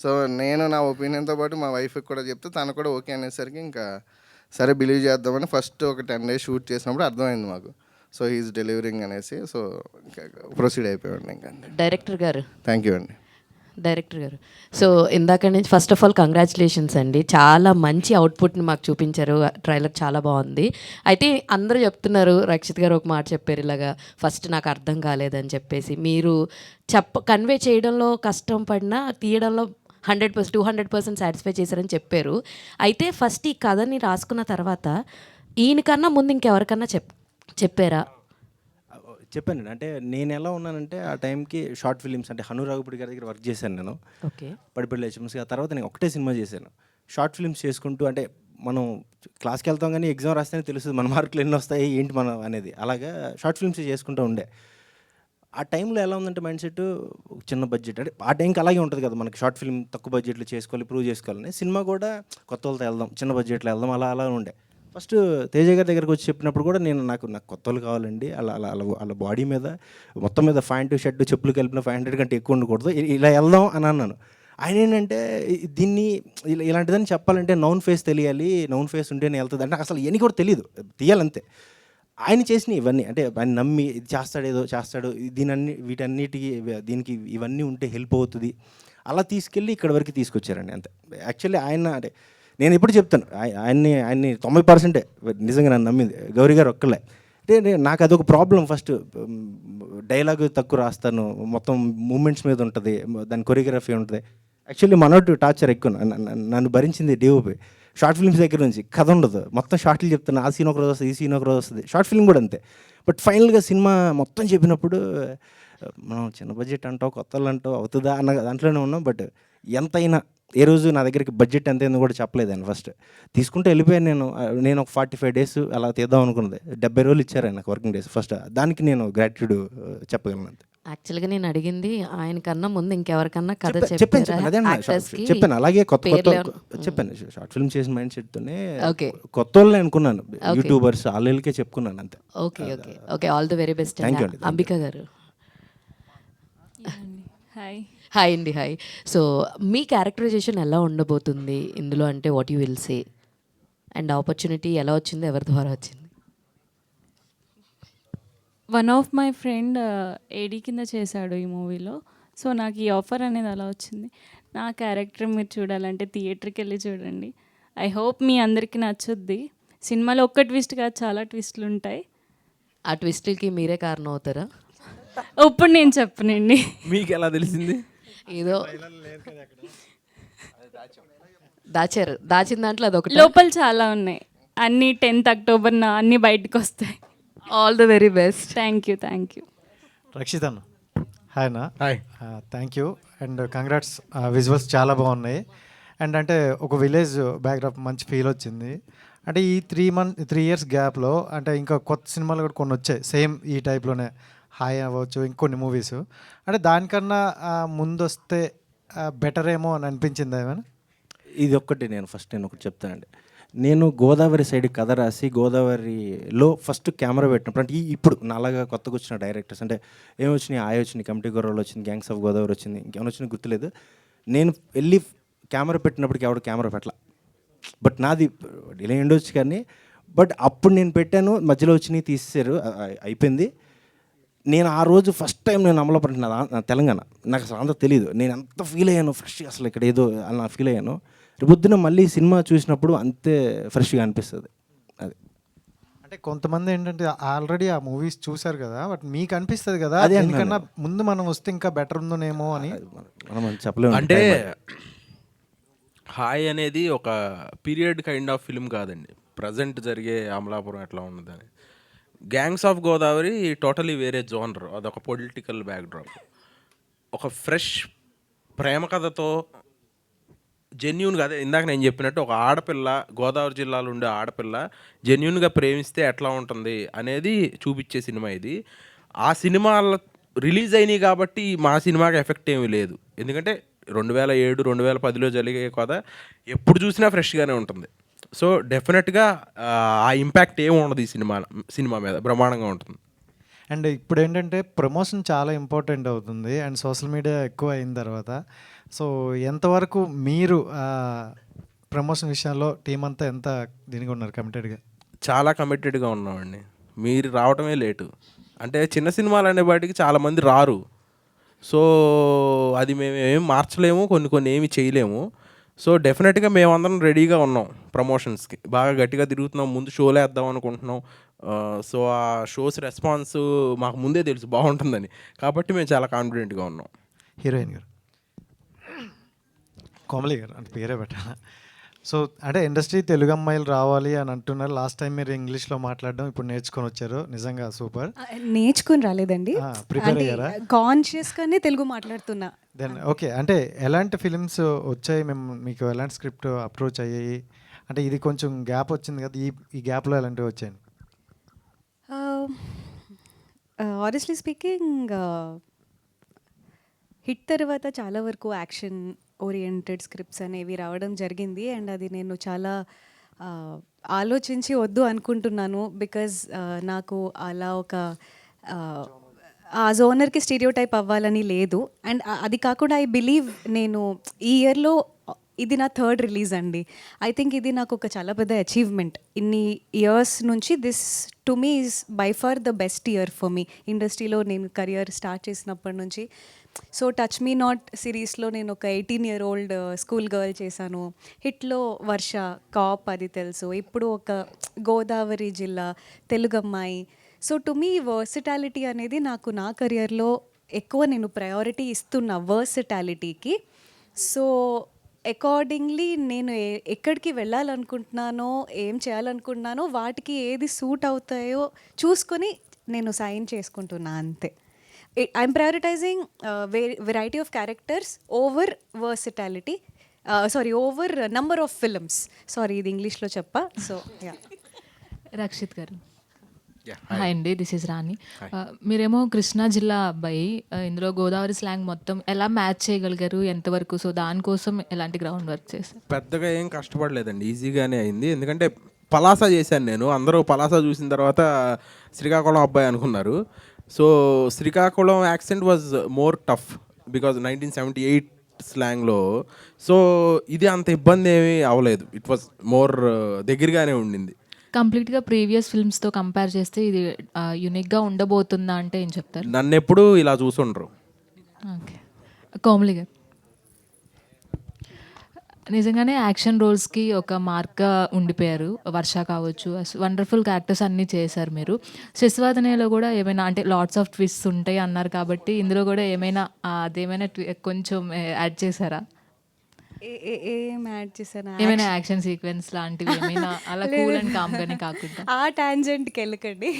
Speaker 12: సో నేను నా ఒపీనియన్తో పాటు మా వైఫ్కి కూడా చెప్తే తను కూడా ఓకే అనేసరికి ఇంకా సరే బిలీవ్ చేద్దామని ఫస్ట్ ఒక 10 days షూట్ చేసినప్పుడు అర్థమైంది మాకు. సో ఈజ్ డెలివరింగ్ అనేసి సో ప్రొసీడ్ అయిపోయాడు ఇంకా.
Speaker 1: డైరెక్టర్ గారు,
Speaker 12: థ్యాంక్ యూ అండి.
Speaker 1: డైరెక్టర్ గారు, సో ఇందాక నుంచి ఫస్ట్ ఆఫ్ ఆల్ కంగ్రాచులేషన్స్ అండి, చాలా మంచి అవుట్పుట్ని మాకు చూపించారు. ట్రైలర్ చాలా బాగుంది. అయితే అందరూ చెప్తున్నారు, రక్షిత్ గారు ఒక మాట చెప్పారు ఇలాగా, ఫస్ట్ నాకు అర్థం కాలేదని చెప్పేసి. మీరు కన్వే చేయడంలో కష్టం పడినా తీయడంలో 100% 200% సాటిస్ఫై చేశారని చెప్పారు. అయితే ఫస్ట్ ఈ కథని రాసుకున్న తర్వాత ఈయనకన్నా ముందు ఇంకెవరికన్నా చెప్పారా?
Speaker 14: చెప్పానండి. అంటే నేను ఎలా ఉన్నానంటే ఆ టైంకి షార్ట్ ఫిలిమ్స్ అంటే హను రాఘుపతి గారి దగ్గర వర్క్ చేశాను నేను.
Speaker 1: Okay,
Speaker 14: Padipalli HMC. ఆ తర్వాత నేను ఒకటే సినిమా చేశాను. షార్ట్ ఫిల్మ్స్ చేసుకుంటూ అంటే మనం క్లాస్కి వెళ్తాం కానీ ఎగ్జామ్ రాస్తేనే తెలుస్తుంది మన మార్కులు ఎన్ని వస్తాయి ఏంటి మనం అనేది. అలాగా షార్ట్ ఫిల్మ్స్ చేసుకుంటూ ఉండే. ఆ టైంలో ఎలా ఉందంటే మైండ్ సెట్ చిన్న బడ్జెట్, అంటే ఆ టైంకి అలాగే ఉంటుంది కదా మనకి, షార్ట్ ఫిల్మ్ తక్కువ బడ్జెట్లో చేసుకోవాలి, ప్రూవ్ చేసుకోవాలని. సినిమా కూడా కొత్త వాళ్ళతో వెళ్దాం, చిన్న బడ్జెట్లో వెళ్దాం, అలా ఉండే. ఫస్ట్ తేజ గారి దగ్గరకు వచ్చి చెప్పినప్పుడు కూడా నాకు కొత్త వాళ్ళు కావాలండి, అలా బాడీ మీద మొత్తం మీద ప్యాంటు షర్టు చెప్పులు కలిపిన 500 కంటే ఎక్కువ ఉండకూడదు, ఇలా వెళ్దాం అని అన్నాను. ఆయన ఏంటంటే దీన్ని ఇలాంటిదని చెప్పాలంటే నౌన్ ఫేస్ తెలియాలి, నౌన్ ఫేస్ ఉంటేనే వెళ్తుంది అంటే అసలు ఇవన్నీ కూడా తెలియదు, తీయాలంతే. ఆయన చేసిన ఇవన్నీ అంటే ఆయన నమ్మి ఇది చేస్తాడు, వీటన్నిటికీ దీనికి ఇవన్నీ ఉంటే హెల్ప్ అవుతుంది, అలా తీసుకెళ్ళి ఇక్కడ వరకు తీసుకొచ్చారండి అంతే. యాక్చువల్లీ ఆయన అంటే నేను ఎప్పుడు చెప్తాను ఆయన్ని 90% నిజంగా నన్ను నమ్మింది గౌరీ గారు ఒక్కలే. అంటే నాకు అదొక ప్రాబ్లం. ఫస్ట్ డైలాగ్ తక్కువ రాస్తాను, మొత్తం మూమెంట్స్ మీద ఉంటుంది, దాని కొరియోగ్రఫీ ఉంటుంది. యాక్చువల్లీ మనోటి టార్చర్ ఎక్కువ నన్ను భరించింది డిఓపి. షార్ట్ ఫిల్మ్స్ దగ్గర నుంచి కథ ఉండదు, మొత్తం షార్ట్లు చెప్తాను, ఆ సీన్ ఒక రోజు వస్తుంది, ఈ సీన్ ఒక రోజు వస్తుంది. షార్ట్ ఫిల్మ్ కూడా అంతే. బట్ ఫైనల్గా సినిమా మొత్తం చెప్పినప్పుడు మనం చిన్న బడ్జెట్ అంటావు, కొత్త వాళ్ళు అంటావు, అవుతుందా అన్న దాంట్లోనే ఉన్నాం. బట్ ఎంతైనా ఏ రోజు నా దగ్గరికి బడ్జెట్ ఎంత అయిందో కూడా చెప్పలేదండి. ఫస్ట్ తీసుకుంటే వెళ్ళిపోయాను నేను ఒక 45 days అలా తీద్దాం అనుకున్నది. 70 రోజులు ఇచ్చారు నాకు వర్కింగ్ డేస్. ఫస్ట్ దానికి నేను గ్రాటిట్యూడ్ చెప్పగలను అంతే.
Speaker 1: యాక్చువల్గా నేను అడిగింది ఆయన కన్నా ముందు ఇంకెవరికన్నా కథ
Speaker 14: చెప్పాను. అలాగే కొత్త చెప్పాను, షార్ట్ ఫిల్మ్ చేసిన మైండ్ సెట్తోనే కొత్త వాళ్ళని అనుకున్నాను, యూట్యూబర్స్ వాళ్ళకే చెప్పుకున్నాను అంతే.
Speaker 1: Okay, all the very best. Ambika గారు, హాయ్ అండి. హాయ్. సో మీ క్యారెక్టరైజేషన్ ఎలా ఉండబోతుంది ఇందులో, అంటే what you will say, and opportunity ఎలా వచ్చింది, ఎవరి ద్వారా వచ్చింది?
Speaker 13: వన్ ఆఫ్ మై ఫ్రెండ్ ఏడీ కింద చేశాడు ఈ మూవీలో. సో నాకు ఈ ఆఫర్ అనేది అలా వచ్చింది. నా క్యారెక్టర్ మీరు చూడాలంటే థియేటర్కి వెళ్ళి చూడండి. ఐ హోప్ మీ అందరికీ నచ్చుద్ది. సినిమాలో ఒక్క ట్విస్ట్ కాదు, చాలా ట్విస్టులు ఉంటాయి.
Speaker 1: ఆ ట్విస్టులకి మీరే కారణం అవుతారా?
Speaker 13: ఇప్పుడు నేను చెప్పనండి.
Speaker 17: మీకు ఎలా తెలిసింది?
Speaker 1: ఏదో దాచిన దాంట్లో అదొకటి.
Speaker 13: లోపల చాలా ఉన్నాయి. అన్నీ 10th అక్టోబర్న అన్నీ బయటకు వస్తాయి.
Speaker 1: All the very best.
Speaker 13: Thank you.
Speaker 4: Rakshit అన్న, హాయ్ అన్న.
Speaker 17: Hi.
Speaker 4: Thank you and congrats. Visuals చాలా బాగున్నాయి. అండ్ అంటే ఒక విలేజ్ బ్యాక్డ్రాప్ మంచి ఫీల్ వచ్చింది. అంటే ఈ 3 ఇయర్స్ గ్యాప్లో అంటే ఇంకా కొత్త సినిమాలు కూడా కొన్ని వచ్చాయి సేమ్ ఈ టైప్లోనే, హాయ్ అవ్వచ్చు, ఇంకొన్ని మూవీస్. అంటే దానికన్నా ముందు వస్తే బెటర్ ఏమో అని అనిపించింది ఏమైనా?
Speaker 14: ఇది ఒక్కటి నేను ఒకటి చెప్తానండి. నేను గోదావరి సైడ్ కథ రాసి గోదావరిలో ఫస్ట్ కెమెరా పెట్టినప్పుడు, అంటే ఇప్పుడు నాలాగా కొత్తగా వచ్చిన డైరెక్టర్స్ అంటే ఏమొచ్చినాయి, వచ్చినాయి, కమిటీ గొర్రెలు వచ్చింది, గ్యాంగ్స్ ఆఫ్ గోదావరి వచ్చింది, ఇంకేమైనా వచ్చినా గుర్తులేదు. నేను వెళ్ళి కెమెరా పెట్టినప్పటికి ఎవడు కెమెరా పెట్టలా. బట్ నాది డిలే ఉండొచ్చు కానీ, బట్ అప్పుడు నేను పెట్టాను, మధ్యలో వచ్చినాయి తీసేశారు, అయిపోయింది. నేను ఆ రోజు ఫస్ట్ టైం నేను అమలాపురం, నా తెలంగాణ, నాకు అసలు అంతా తెలియదు. నేను ఎంత ఫీల్ అయ్యాను, ఫ్రెష్ అసలు ఇక్కడ ఏదో అలా ఫీల్ అయ్యాను. రేపొద్దున మళ్ళీ సినిమా చూసినప్పుడు అంతే ఫ్రెష్గా అనిపిస్తుంది. అది
Speaker 4: అంటే కొంతమంది ఏంటంటే ఆల్రెడీ ఆ మూవీస్ చూశారు కదా, బట్ మీకు అనిపిస్తుంది కదా
Speaker 14: అదే
Speaker 4: దీనికన్నా ముందు మనం వస్తే ఇంకా బెటర్ ఉందోనేమో అని.
Speaker 14: మనం చెప్పలేము.
Speaker 16: అంటే హాయ్ అనేది ఒక పీరియడ్ కైండ్ ఆఫ్ ఫిల్మ్ కాదండి, ప్రజెంట్ జరిగే అమలాపురం ఎట్లా ఉన్నదని. గ్యాంగ్స్ ఆఫ్ గోదావరి టోటలీ వేరే జోనర్, అదొక పొలిటికల్ బ్యాక్డ్రాప్. ఒక ఫ్రెష్ ప్రేమ కథతో జెన్యూన్గా, అదే ఇందాక నేను చెప్పినట్టు ఒక ఆడపిల్ల, గోదావరి జిల్లాలో ఉండే ఆడపిల్ల జెన్యూన్గా ప్రేమిస్తే ఎట్లా ఉంటుంది అనేది చూపించే సినిమా ఇది. ఆ సినిమాల రిలీజ్ అయినాయి కాబట్టి మా సినిమాకి ఎఫెక్ట్ ఏమీ లేదు, ఎందుకంటే 2007, 2010లో జరిగే కథ ఎప్పుడు చూసినా ఫ్రెష్గానే ఉంటుంది. సో డెఫినెట్గా ఆ ఇంపాక్ట్ ఏమి ఉండదు ఈ సినిమా మీద, బ్రహ్మాండంగా ఉంటుంది.
Speaker 4: అండ్ ఇప్పుడు ఏంటంటే ప్రమోషన్ చాలా ఇంపార్టెంట్ అవుతుంది అండ్ సోషల్ మీడియా ఎక్కువ అయిన తర్వాత, సో ఎంతవరకు మీరు ప్రమోషన్ విషయంలో టీం అంతా ఎంత దీనిగా ఉన్నారు, కమిటెడ్గా?
Speaker 16: చాలా కమిటెడ్గా ఉన్నామండి. మీరు రావటమే లేటు. అంటే చిన్న సినిమాలు అనే వాటికి చాలామంది రారు. సో అది మేము ఏం మార్చలేము, కొన్ని ఏమి చేయలేము. సో డెఫినెట్గా మేమందరం రెడీగా ఉన్నాం ప్రమోషన్స్కి, బాగా గట్టిగా తిరుగుతున్నాం, ముందు షోలు వేద్దాం అనుకుంటున్నాం. సో ఆ షోస్ రెస్పాన్స్ మాకు ముందే తెలుసు బాగుంటుందని, కాబట్టి మేము చాలా కాన్ఫిడెంట్గా ఉన్నాం.
Speaker 4: హీరోయిన్ గారు కోమలి గారు అంటే పేరే పెట్టాలా? సో అంటే ఇండస్ట్రీ తెలుగు అమ్మాయిలు రావాలి అని అంటున్నారు. లాస్ట్ టైం మీరు ఇంగ్లీష్లో మాట్లాడడం ఇప్పుడు నేర్చుకొని వచ్చారు, నిజంగా సూపర్.
Speaker 15: నేర్చుకుని రాలేదండి,
Speaker 4: ప్రిపేర్ అయ్యారా?
Speaker 15: కాన్షియస్గానే తెలుగు మాట్లాడుతున్నా.
Speaker 4: Then okay. అంటే ఎలాంటి ఫిలిమ్స్ వచ్చాయి, మీకు ఎలాంటి స్క్రిప్ట్ అప్రోచ్ అయ్యాయి? అంటే ఇది కొంచెం గ్యాప్ వచ్చింది కదా, ఈ గ్యాప్లో ఎలాంటివి వచ్చాయి?
Speaker 15: ఆనెస్ట్లీ స్పీకింగ్ హిట్ తర్వాత చాలా వరకు యాక్షన్ ఓరియంటెడ్ స్క్రిప్ట్స్ అనేవి రావడం జరిగింది. అండ్ అది నేను చాలా ఆలోచించి వద్దు అనుకుంటున్నాను. బికాజ్ నాకు అలా ఒక ఆ జోనర్కి స్టీరియో టైప్ అవ్వాలని లేదు. అండ్ అది కాకుండా ఐ బిలీవ్ నేను ఈ ఇయర్లో ఇది నా 3rd రిలీజ్ అండి. ఐ థింక్ ఇది నాకు ఒక చాలా పెద్ద అచీవ్మెంట్. ఇన్ని ఇయర్స్ నుంచి this to me is by for the best year for me. ఇండస్ట్రీలో నేను కెరియర్ స్టార్ట్ చేసినప్పటి నుంచి. సో టచ్ మీ నాట్ సిరీస్లో నేను ఒక 18-year-old స్కూల్ గర్ల్ చేశాను. హిట్లో వర్ష, కాప్ అది తెలుసు. ఇప్పుడు ఒక గోదావరి జిల్లా తెలుగు అమ్మాయి. సో టు మీ వర్సిటాలిటీ అనేది నాకు నా కెరియర్లో ఎక్కువ నేను ప్రయారిటీ ఇస్తున్నా వర్సిటాలిటీకి. సో అకార్డింగ్లీ నేను ఎక్కడికి వెళ్ళాలనుకుంటున్నానో, ఏం చేయాలనుకుంటున్నానో వాటికి ఏది సూట్ అవుతాయో చూసుకొని నేను సైన్ చేసుకుంటున్నా అంతే. I'm prioritising variety of characters over versatility, over number of films. ఇది ఇంగ్లీష్లో చెప్పా. సో
Speaker 22: రక్షిత్ గారు హాయ్ అండి, దిస్ ఇస్ రాణి. మీరేమో కృష్ణా జిల్లా అబ్బాయి, ఇందులో గోదావరి స్లాంగ్ మొత్తం ఎలా మ్యాచ్ చేయగలిగారు, ఎంతవరకు? సో దానికోసం ఎలాంటి గ్రౌండ్ వర్క్ చేశారు?
Speaker 16: పెద్దగా ఏం కష్టపడలేదండి, ఈజీగానే అయింది. ఎందుకంటే పలాస చేశాను నేను. అందరూ పలాస చూసిన తర్వాత శ్రీకాకుళం అబ్బాయి అనుకున్నారు. So Srikakulam accent was more tough because 1978 స్లాంగ్లో. సో ఇది అంత ఇబ్బంది ఏమీ అవ్వలేదు, ఇట్ వాజ్ మోర్ దగ్గరగానే ఉండింది.
Speaker 22: కంప్లీట్గా ప్రీవియస్ ఫిల్మ్స్తో కంపేర్ చేస్తే ఇది యూనిక్గా ఉండబోతుందా అంటే ఏం చెప్తారు?
Speaker 16: నన్ను ఎప్పుడు ఇలా చూసుండ్రు.
Speaker 22: ఓకే. కోమలి గారు నిజంగానే యాక్షన్ రోల్స్‌కి ఒక మార్క్‌గా ఉండిపోయారు. 'వర్ష' కావచ్చు, వండర్‌ఫుల్ క్యారెక్టర్స్ అన్నీ చేశారు మీరు. 'శశివదనే'లో కూడా ఏమైనా అంటే లాట్స్ ఆఫ్ ట్విస్ట్స్ ఉంటాయి అన్నారు కాబట్టి ఇందులో కూడా ఏమైనా అదేమైనా కొంచెం యాడ్ చేశారా?
Speaker 15: ఏం యాడ్ చేశాను?
Speaker 22: ఏమైనా యాక్షన్ సీక్వెన్స్ లాంటివి ఏమైనా అలా కూల్ అండ్ కామ్‌గానే కాకుండా?
Speaker 15: ఆ టాంజెంట్‌కి వెళ్ళకండి.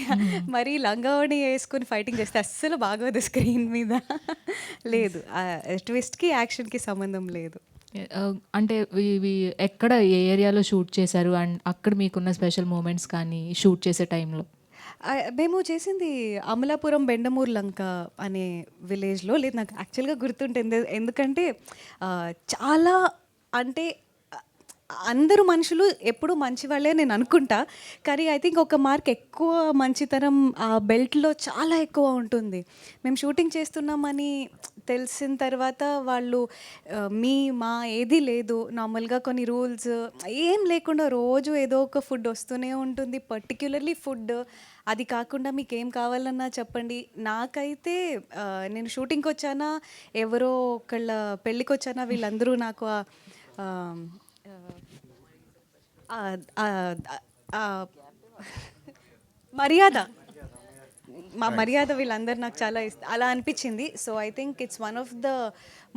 Speaker 15: మరీ లంగావోణి వేసుకొని ఫైటింగ్ చేస్తే అస్సలు బాగోదు స్క్రీన్ మీద. లేదు, ట్విస్ట్‌కి, యాక్షన్‌కి సంబంధం లేదు.
Speaker 22: అంటే ఇవి ఎక్కడ ఏ ఏరియాలో షూట్ చేశారు? అండ్ అక్కడ మీకున్న స్పెషల్ మూమెంట్స్ కానీ షూట్ చేసే టైంలో?
Speaker 15: మేము చేసింది అమలాపురం బెండమూరు లంక అనే విలేజ్‌లో. లేదు, నాకు యాక్చువల్‌గా గుర్తుంటుంది. ఎందుకంటే చాలా అంటే అందరూ మనుషులు ఎప్పుడూ మంచి వాళ్ళే నేను అనుకుంటా. కానీ ఐ థింక్ ఒక మార్క్ ఎక్కువ మంచితనం ఆ బెల్ట్‌లో చాలా ఎక్కువ ఉంటుంది. మేము షూటింగ్ చేస్తున్నామని తెలిసిన తర్వాత వాళ్ళు మా ఏది లేదు, నార్మల్గా కొన్ని రూల్స్ ఏం లేకుండా రోజు ఏదో ఒక ఫుడ్ వస్తూనే ఉంటుంది. పర్టిక్యులర్లీ ఫుడ్, అది కాకుండా మీకేం కావాలన్నా చెప్పండి. నాకైతే నేను షూటింగ్కి వచ్చానా, ఎవరో ఒకళ్ళ పెళ్ళికి వచ్చానా, వీళ్ళందరూ నాకు మర్యాద మర్యాద వీళ్ళందరూ నాకు చాలా అలా అనిపించింది. So I think it's one of the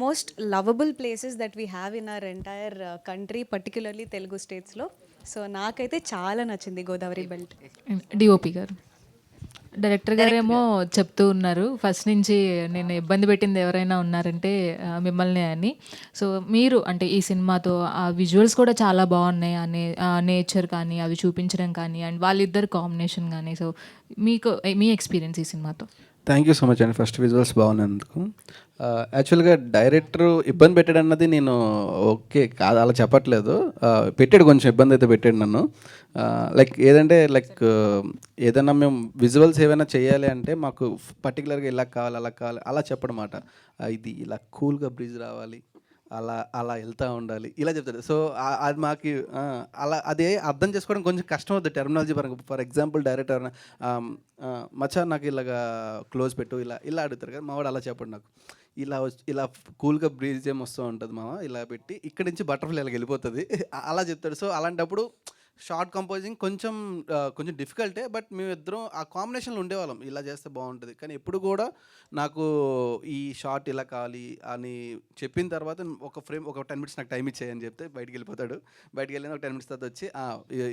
Speaker 15: most lovable places that we have in our entire country, particularly Telugu స్టేట్స్లో. సో నాకైతే చాలా నచ్చింది గోదావరి బెల్ట్.
Speaker 22: డిఓపి గారు, డైరెక్టర్ గారేమో చెప్తూ ఉన్నారు ఫస్ట్ నుంచి నేను ఇబ్బంది పెట్టింది ఎవరైనా ఉన్నారంటే మిమ్మల్ని అని. సో మీరు అంటే ఈ సినిమాతో ఆ విజువల్స్ కూడా చాలా బాగున్నాయి అనే నేచర్ కానీ అవి చూపించడం కానీ అండ్ వాళ్ళిద్దరు కాంబినేషన్ కానీ. సో మీకు మీ ఎక్స్పీరియన్స్ ఈ సినిమాతో?
Speaker 11: థ్యాంక్ యూ సో మచ్ అండి, ఫస్ట్ విజువల్స్ బాగున్నందుకు. యాక్చువల్గా డైరెక్టర్ ఇబ్బంది పెట్టాడు అన్నది నేను ఓకే కాదు అలా చెప్పట్లేదు. పెట్టాడు, కొంచెం ఇబ్బంది అయితే పెట్టాడు నన్ను. లైక్ ఏదంటే లైక్ ఏదైనా మేము విజువల్స్ ఏమైనా చేయాలి అంటే మాకు పర్టికులర్గా ఇలా కావాలి అలా కావాలి అలా చెప్పడమాట. ఇది ఇలా కూల్గా బ్రిడ్జ్ రావాలి, అలా అలా వెళ్తూ ఉండాలి, ఇలా చెప్తాడు. సో అది మాకు అలా అదే అర్థం చేసుకోవడం కొంచెం కష్టం అవుతుంది టెర్మినాలజీ పరంగా. ఫర్ ఎగ్జాంపుల్ డైరెక్టర్ మచ్చా నాకు ఇలాగా క్లోజ్ పెట్టు ఇలా ఇలా అడుగుతారు కదా, మావాడు అలా చెప్పండి నాకు ఇలా కూల్గా బ్రీజ్ ఏం వస్తూ ఉంటుంది మామ, ఇలా పెట్టి ఇక్కడి నుంచి బటర్ఫ్లై ఇలా వెళ్ళిపోతుంది అలా చెప్తాడు. సో అలాంటప్పుడు షార్ట్ కంపోజింగ్ కొంచెం డిఫికల్టే, బట్ మేమిద్దరం ఆ కాంబినేషన్లో ఉండేవాళ్ళం, ఇలా చేస్తే బాగుంటుంది. కానీ ఎప్పుడు కూడా నాకు ఈ షార్ట్ ఇలా కావాలి అని చెప్పిన తర్వాత ఒక 10 minutes నాకు టైం ఇచ్చేయని చెప్తే బయటికి వెళ్ళిపోతాడు. బయటికి వెళ్ళిన ఒక 10 minutes తర్వాత వచ్చి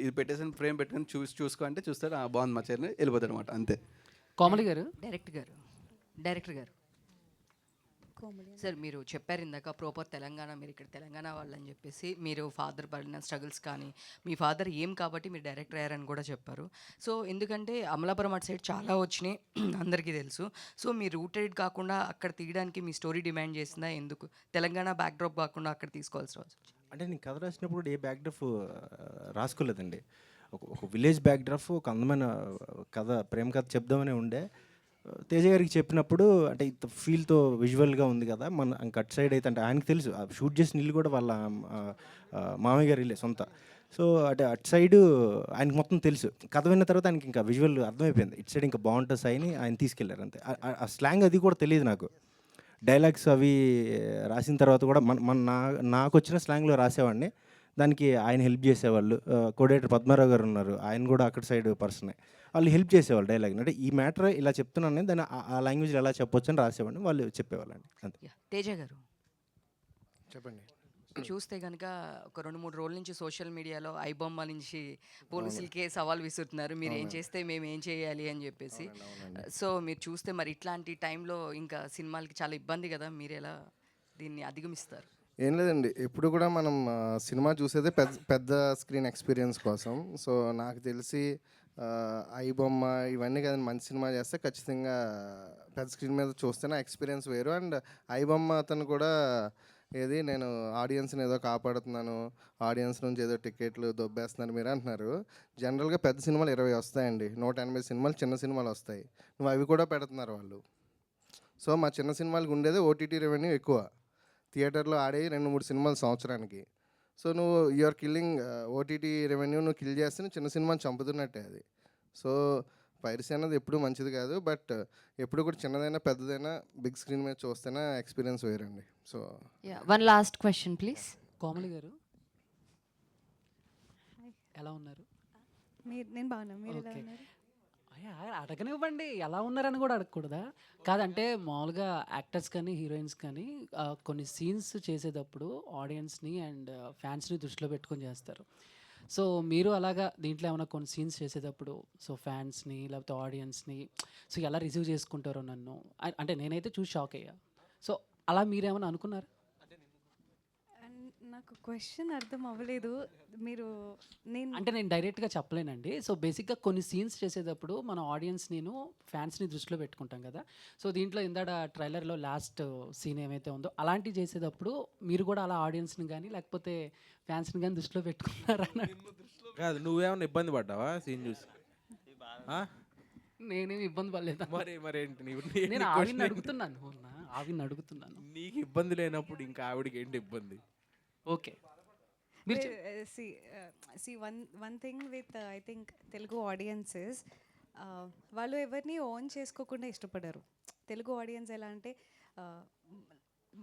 Speaker 11: ఇది పెట్టేసి ఫ్రేమ్ పెట్టుకొని చూసుకో అంటే చూస్తాడు, బాగుంది మా చైర్ని వెళ్ళిపోతాడు అనమాట, అంతే.
Speaker 2: కోమలి గారు, డైరెక్టర్ గారు సార్, మీరు చెప్పారు ఇందాక ప్రాపర్ తెలంగాణ, మీరు ఇక్కడ తెలంగాణ వాళ్ళని చెప్పేసి, మీరు ఫాదర్ పడిన స్ట్రగుల్స్ కానీ మీ ఫాదర్ ఏం కాబట్టి మీరు డైరెక్టర్ అయ్యారని కూడా చెప్పారు. సో ఎందుకంటే అమలాపురం అటు సైడ్ చాలా వచ్చినాయి అందరికీ తెలుసు. సో మీరు రూటెడ్ కాకుండా అక్కడ తీయడానికి మీ స్టోరీ డిమాండ్ చేసిందా? ఎందుకు తెలంగాణ బ్యాక్డ్రాప్ కాకుండా అక్కడ తీసుకోవాల్సి వచ్చింది?
Speaker 14: అంటే నేను కథ రాసినప్పుడు ఏ బ్యాక్డ్రాప్ రాసుకోలేదండి. ఒక విలేజ్ బ్యాక్డ్రాప్, ఒక అందమైన కథ, ప్రేమ కథ చెప్దామని ఉండే. తేజ గారికి చెప్పినప్పుడు అంటే ఇంత ఫీల్తో విజువల్గా ఉంది కదా, మన కట్ సైడ్ అయితే అంటే ఆయనకు తెలుసు షూట్ చేసిన ఇల్లు కూడా వాళ్ళ మామయ్య గారి ఇల్లే సొంత. సో అంటే అటు సైడు ఆయనకి మొత్తం తెలుసు. కథ విన్న తర్వాత ఆయనకి ఇంకా విజువల్ అర్థమైపోయింది, ఇటు సైడ్ ఇంకా బాగుంటుంది సాయిని ఆయన తీసుకెళ్లారు అంతే. ఆ స్లాంగ్ అది కూడా తెలియదు నాకు. డైలాగ్స్ అవి రాసిన తర్వాత కూడా నాకు వచ్చిన స్లాంగ్లో రాసేవాడిని, దానికి ఆయన హెల్ప్ చేసేవాళ్ళు. కోడేటర్ పద్మారావు గారు ఉన్నారు, ఆయన కూడా అక్కడ సైడ్ పర్సనే, వాళ్ళు హెల్ప్ చేసేవాళ్ళు డైలాగ్. అంటే ఈ మ్యాటర్ ఇలా చెప్తున్నాను నేను, దాన్ని ఆ లాంగ్వేజ్లో ఎలా చెప్పొచ్చు అని రాసేవాడిని, వాళ్ళు చెప్పేవాళ్ళండి అంతే.
Speaker 2: తేజ గారు
Speaker 12: చెప్పండి.
Speaker 2: చూస్తే కనుక ఒక 2-3 రోజుల నుంచి సోషల్ మీడియాలో ఐబొమ్మ నుంచి పోలీసులకే సవాల్ విసురుతున్నారు, మీరు ఏం చేస్తే మేము ఏం చేయాలి అని చెప్పేసి. సో మీరు చూస్తే మరి ఇట్లాంటి టైంలో ఇంకా సినిమాలకి చాలా ఇబ్బంది కదా, మీరు ఎలా దీన్ని అధిగమిస్తారు?
Speaker 12: ఏం లేదండి, ఎప్పుడు కూడా మనం సినిమా చూసేదే పెద్ద స్క్రీన్ ఎక్స్పీరియన్స్ కోసం. సో నాకు తెలిసి ఐబొమ్మ ఇవన్నీ కదండి, మంచి సినిమా చేస్తే ఖచ్చితంగా పెద్ద స్క్రీన్ మీద చూస్తేనే ఎక్స్పీరియన్స్ వేరు. అండ్ ఐబొమ్మ అతను కూడా ఏది నేను ఆడియన్స్ని ఏదో కాపాడుతున్నాను, ఆడియన్స్ నుంచి ఏదో టికెట్లు దొబ్బేస్తున్నారు మీరు అంటున్నారు. జనరల్గా పెద్ద సినిమాలు 20 వస్తాయండి, 180 సినిమాలు చిన్న సినిమాలు వస్తాయి, నువ్వు అవి కూడా పెడుతున్నారు వాళ్ళు. సో మా చిన్న సినిమాలకు ఉండేదే ఓటీటీ రెవెన్యూ ఎక్కువ, థియేటర్లో ఆడే 2-3 సినిమాలు సంవత్సరానికి. సో నువ్వు యూఆర్ కిల్లింగ్ ఓటీటీ రెవెన్యూ, నువ్వు కిల్ చేస్తే చిన్న సినిమాని చంపుతున్నట్టే అది. సో పైరసీ అన్నది ఎప్పుడు మంచిది కాదు, బట్ ఎప్పుడు కూడా చిన్నదైనా పెద్దదైనా బిగ్ స్క్రీన్ మీద చూస్తేనే ఎక్స్పీరియన్స్ వేరండి. So
Speaker 1: one last question please.
Speaker 21: Komali గారు, ఎలా ఉన్నారు?
Speaker 15: నేను బాగున్నా, మీరు ఎలా
Speaker 21: ఓకే.
Speaker 15: ఉన్నారు?
Speaker 21: అడగనివ్వండి, ఎలా ఉన్నారని కూడా అడగకూడదా? కాదంటే మామూలుగా యాక్టర్స్ కానీ హీరోయిన్స్ కానీ కొన్ని సీన్స్ చేసేటప్పుడు ఆడియన్స్ని అండ్ ఫ్యాన్స్ని దృష్టిలో పెట్టుకొని చేస్తారు. సో మీరు అలాగా దీంట్లో ఏమైనా కొన్ని సీన్స్ చేసేటప్పుడు సో ఫ్యాన్స్ని లేకపోతే ఆడియన్స్ని సో ఎలా రిసీవ్ చేసుకుంటారో నన్ను అంటే నేనైతే చూసి షాక్ అయ్యా. సో అలా మీరేమైనా అనుకున్నారు?
Speaker 15: నాకు క్వశ్చన్ అర్థం అవ్వలేదు. మీరు
Speaker 21: అంటే నేను డైరెక్ట్గా చెప్పలేనండి. సో బేసిక్గా కొన్ని సీన్స్ చేసేటప్పుడు మన ఆడియన్స్ నేను ఫ్యాన్స్ని దృష్టిలో పెట్టుకుంటాం కదా. సో దీంట్లో ఇందాడ ట్రైలర్లో లాస్ట్ సీన్ ఏమైతే ఉందో అలాంటివి చేసేటప్పుడు మీరు కూడా అలా ఆడియన్స్ని కానీ లేకపోతే ఫ్యాన్స్ని కానీ దృష్టిలో పెట్టుకున్నారా?
Speaker 17: కాదు, నువ్వేమన్నా ఇబ్బంది పడ్డావా సీన్ చూసి?
Speaker 21: నేనేమి ఇబ్బంది పడలేదు.
Speaker 17: మరేంటి
Speaker 21: నేను ఆవిడని అడుగుతున్నాను.
Speaker 17: నీకు ఇబ్బంది లేనప్పుడు ఇంకా ఆవిడకి ఏంటి ఇబ్బంది?
Speaker 21: Okay.
Speaker 15: One thing with I think Telugu audiences, వాళ్ళు ఎవరిని ఓన్ చేసుకోకుండా ఇష్టపడరు. తెలుగు ఆడియన్స్ ఎలా అంటే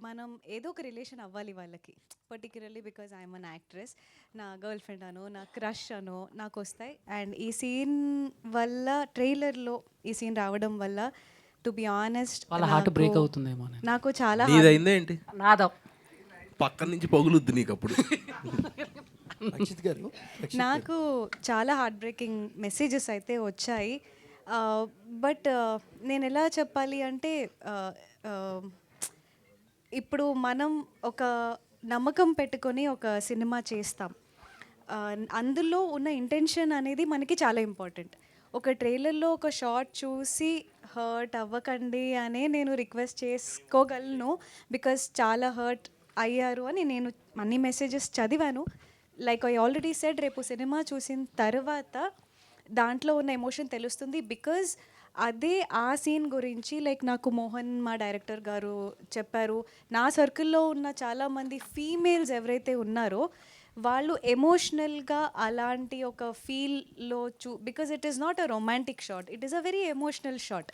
Speaker 15: మనం ఏదో ఒక రిలేషన్ అవ్వాలి వాళ్ళకి, particularly because I'm an actress. నా గర్ల్ ఫ్రెండ్ అనో నా క్రష్ అనో నాకు వస్తాయి. అండ్ ఈ సీన్ వల్ల ట్రైలర్లో ఈ సీన్ రావడం వల్ల టు బి ఆనెస్ట్
Speaker 21: వాళ్ళ హార్ట్ బ్రేక్ అవుతుందేమో.
Speaker 15: నాకు చాలా
Speaker 17: నీదైందే ఏంటి?
Speaker 21: నాదా
Speaker 17: పక్కన నుంచి పొగులుద్ది నీకు అప్పుడు.
Speaker 15: నాకు చాలా హార్ట్ బ్రేకింగ్ మెసేజెస్ అయితే వచ్చాయి. బట్ నేను ఎలా చెప్పాలి అంటే ఇప్పుడు మనం ఒక నమ్మకం పెట్టుకొని ఒక సినిమా చేస్తాం. అందులో ఉన్న ఇంటెన్షన్ అనేది మనకి చాలా ఇంపార్టెంట్. ఒక ట్రైలర్లో ఒక షార్ట్ చూసి హర్ట్ అవ్వకండి అనే నేను రిక్వెస్ట్ చేసుకోగలను, బికాస్ చాలా హర్ట్ అయ్యారు అని నేను అన్ని మెసేజెస్ చదివాను. లైక్ ఐ ఆల్రెడీ సెడ్, రేపు సినిమా చూసిన తర్వాత దాంట్లో ఉన్న ఎమోషన్ తెలుస్తుంది. బికాజ్ అదే ఆ సీన్ గురించి లైక్ నాకు మోహన్ మా డైరెక్టర్ గారు చెప్పారు. నా సర్కిల్లో ఉన్న చాలామంది ఫీమేల్స్ ఎవరైతే ఉన్నారో వాళ్ళు ఎమోషనల్గా అలాంటి ఒక ఫీల్లో because it is not a romantic shot, it is a very emotional shot.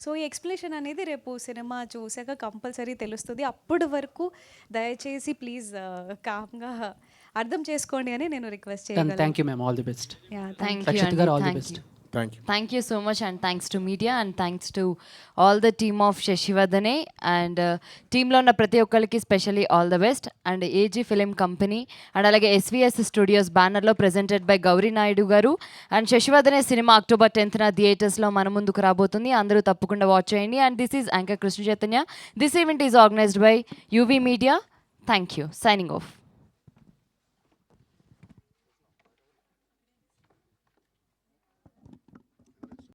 Speaker 15: So ఈ ఎక్స్ప్లెనేషన్ అనేది రేపు సినిమా చూసాక కంపల్సరీ తెలుస్తుంది. అప్పటి వరకు దయచేసి ప్లీజ్ కామ్గా అర్థం చేసుకోండి అని నేను రిక్వెస్ట్ చేయగలను.
Speaker 21: Thank you ma'am, all the best.
Speaker 1: Thank you,
Speaker 21: all the
Speaker 1: thank
Speaker 21: best.
Speaker 1: you. Thank you so much, and thanks to media and thanks to all the team of Shashivardhane and team lo unna prati okkaliki specially all the best, and AG Film Company and alage SVS Studios banner lo presented by Gauri Naidu garu and Shashivardhane cinema October 10th na theaters lo mana munduku rabotundi. Andaru tappakunda watch cheyandi. And this is Anchor Krishna Chaitanya. This event is organized by UV Media. Thank you. Signing off.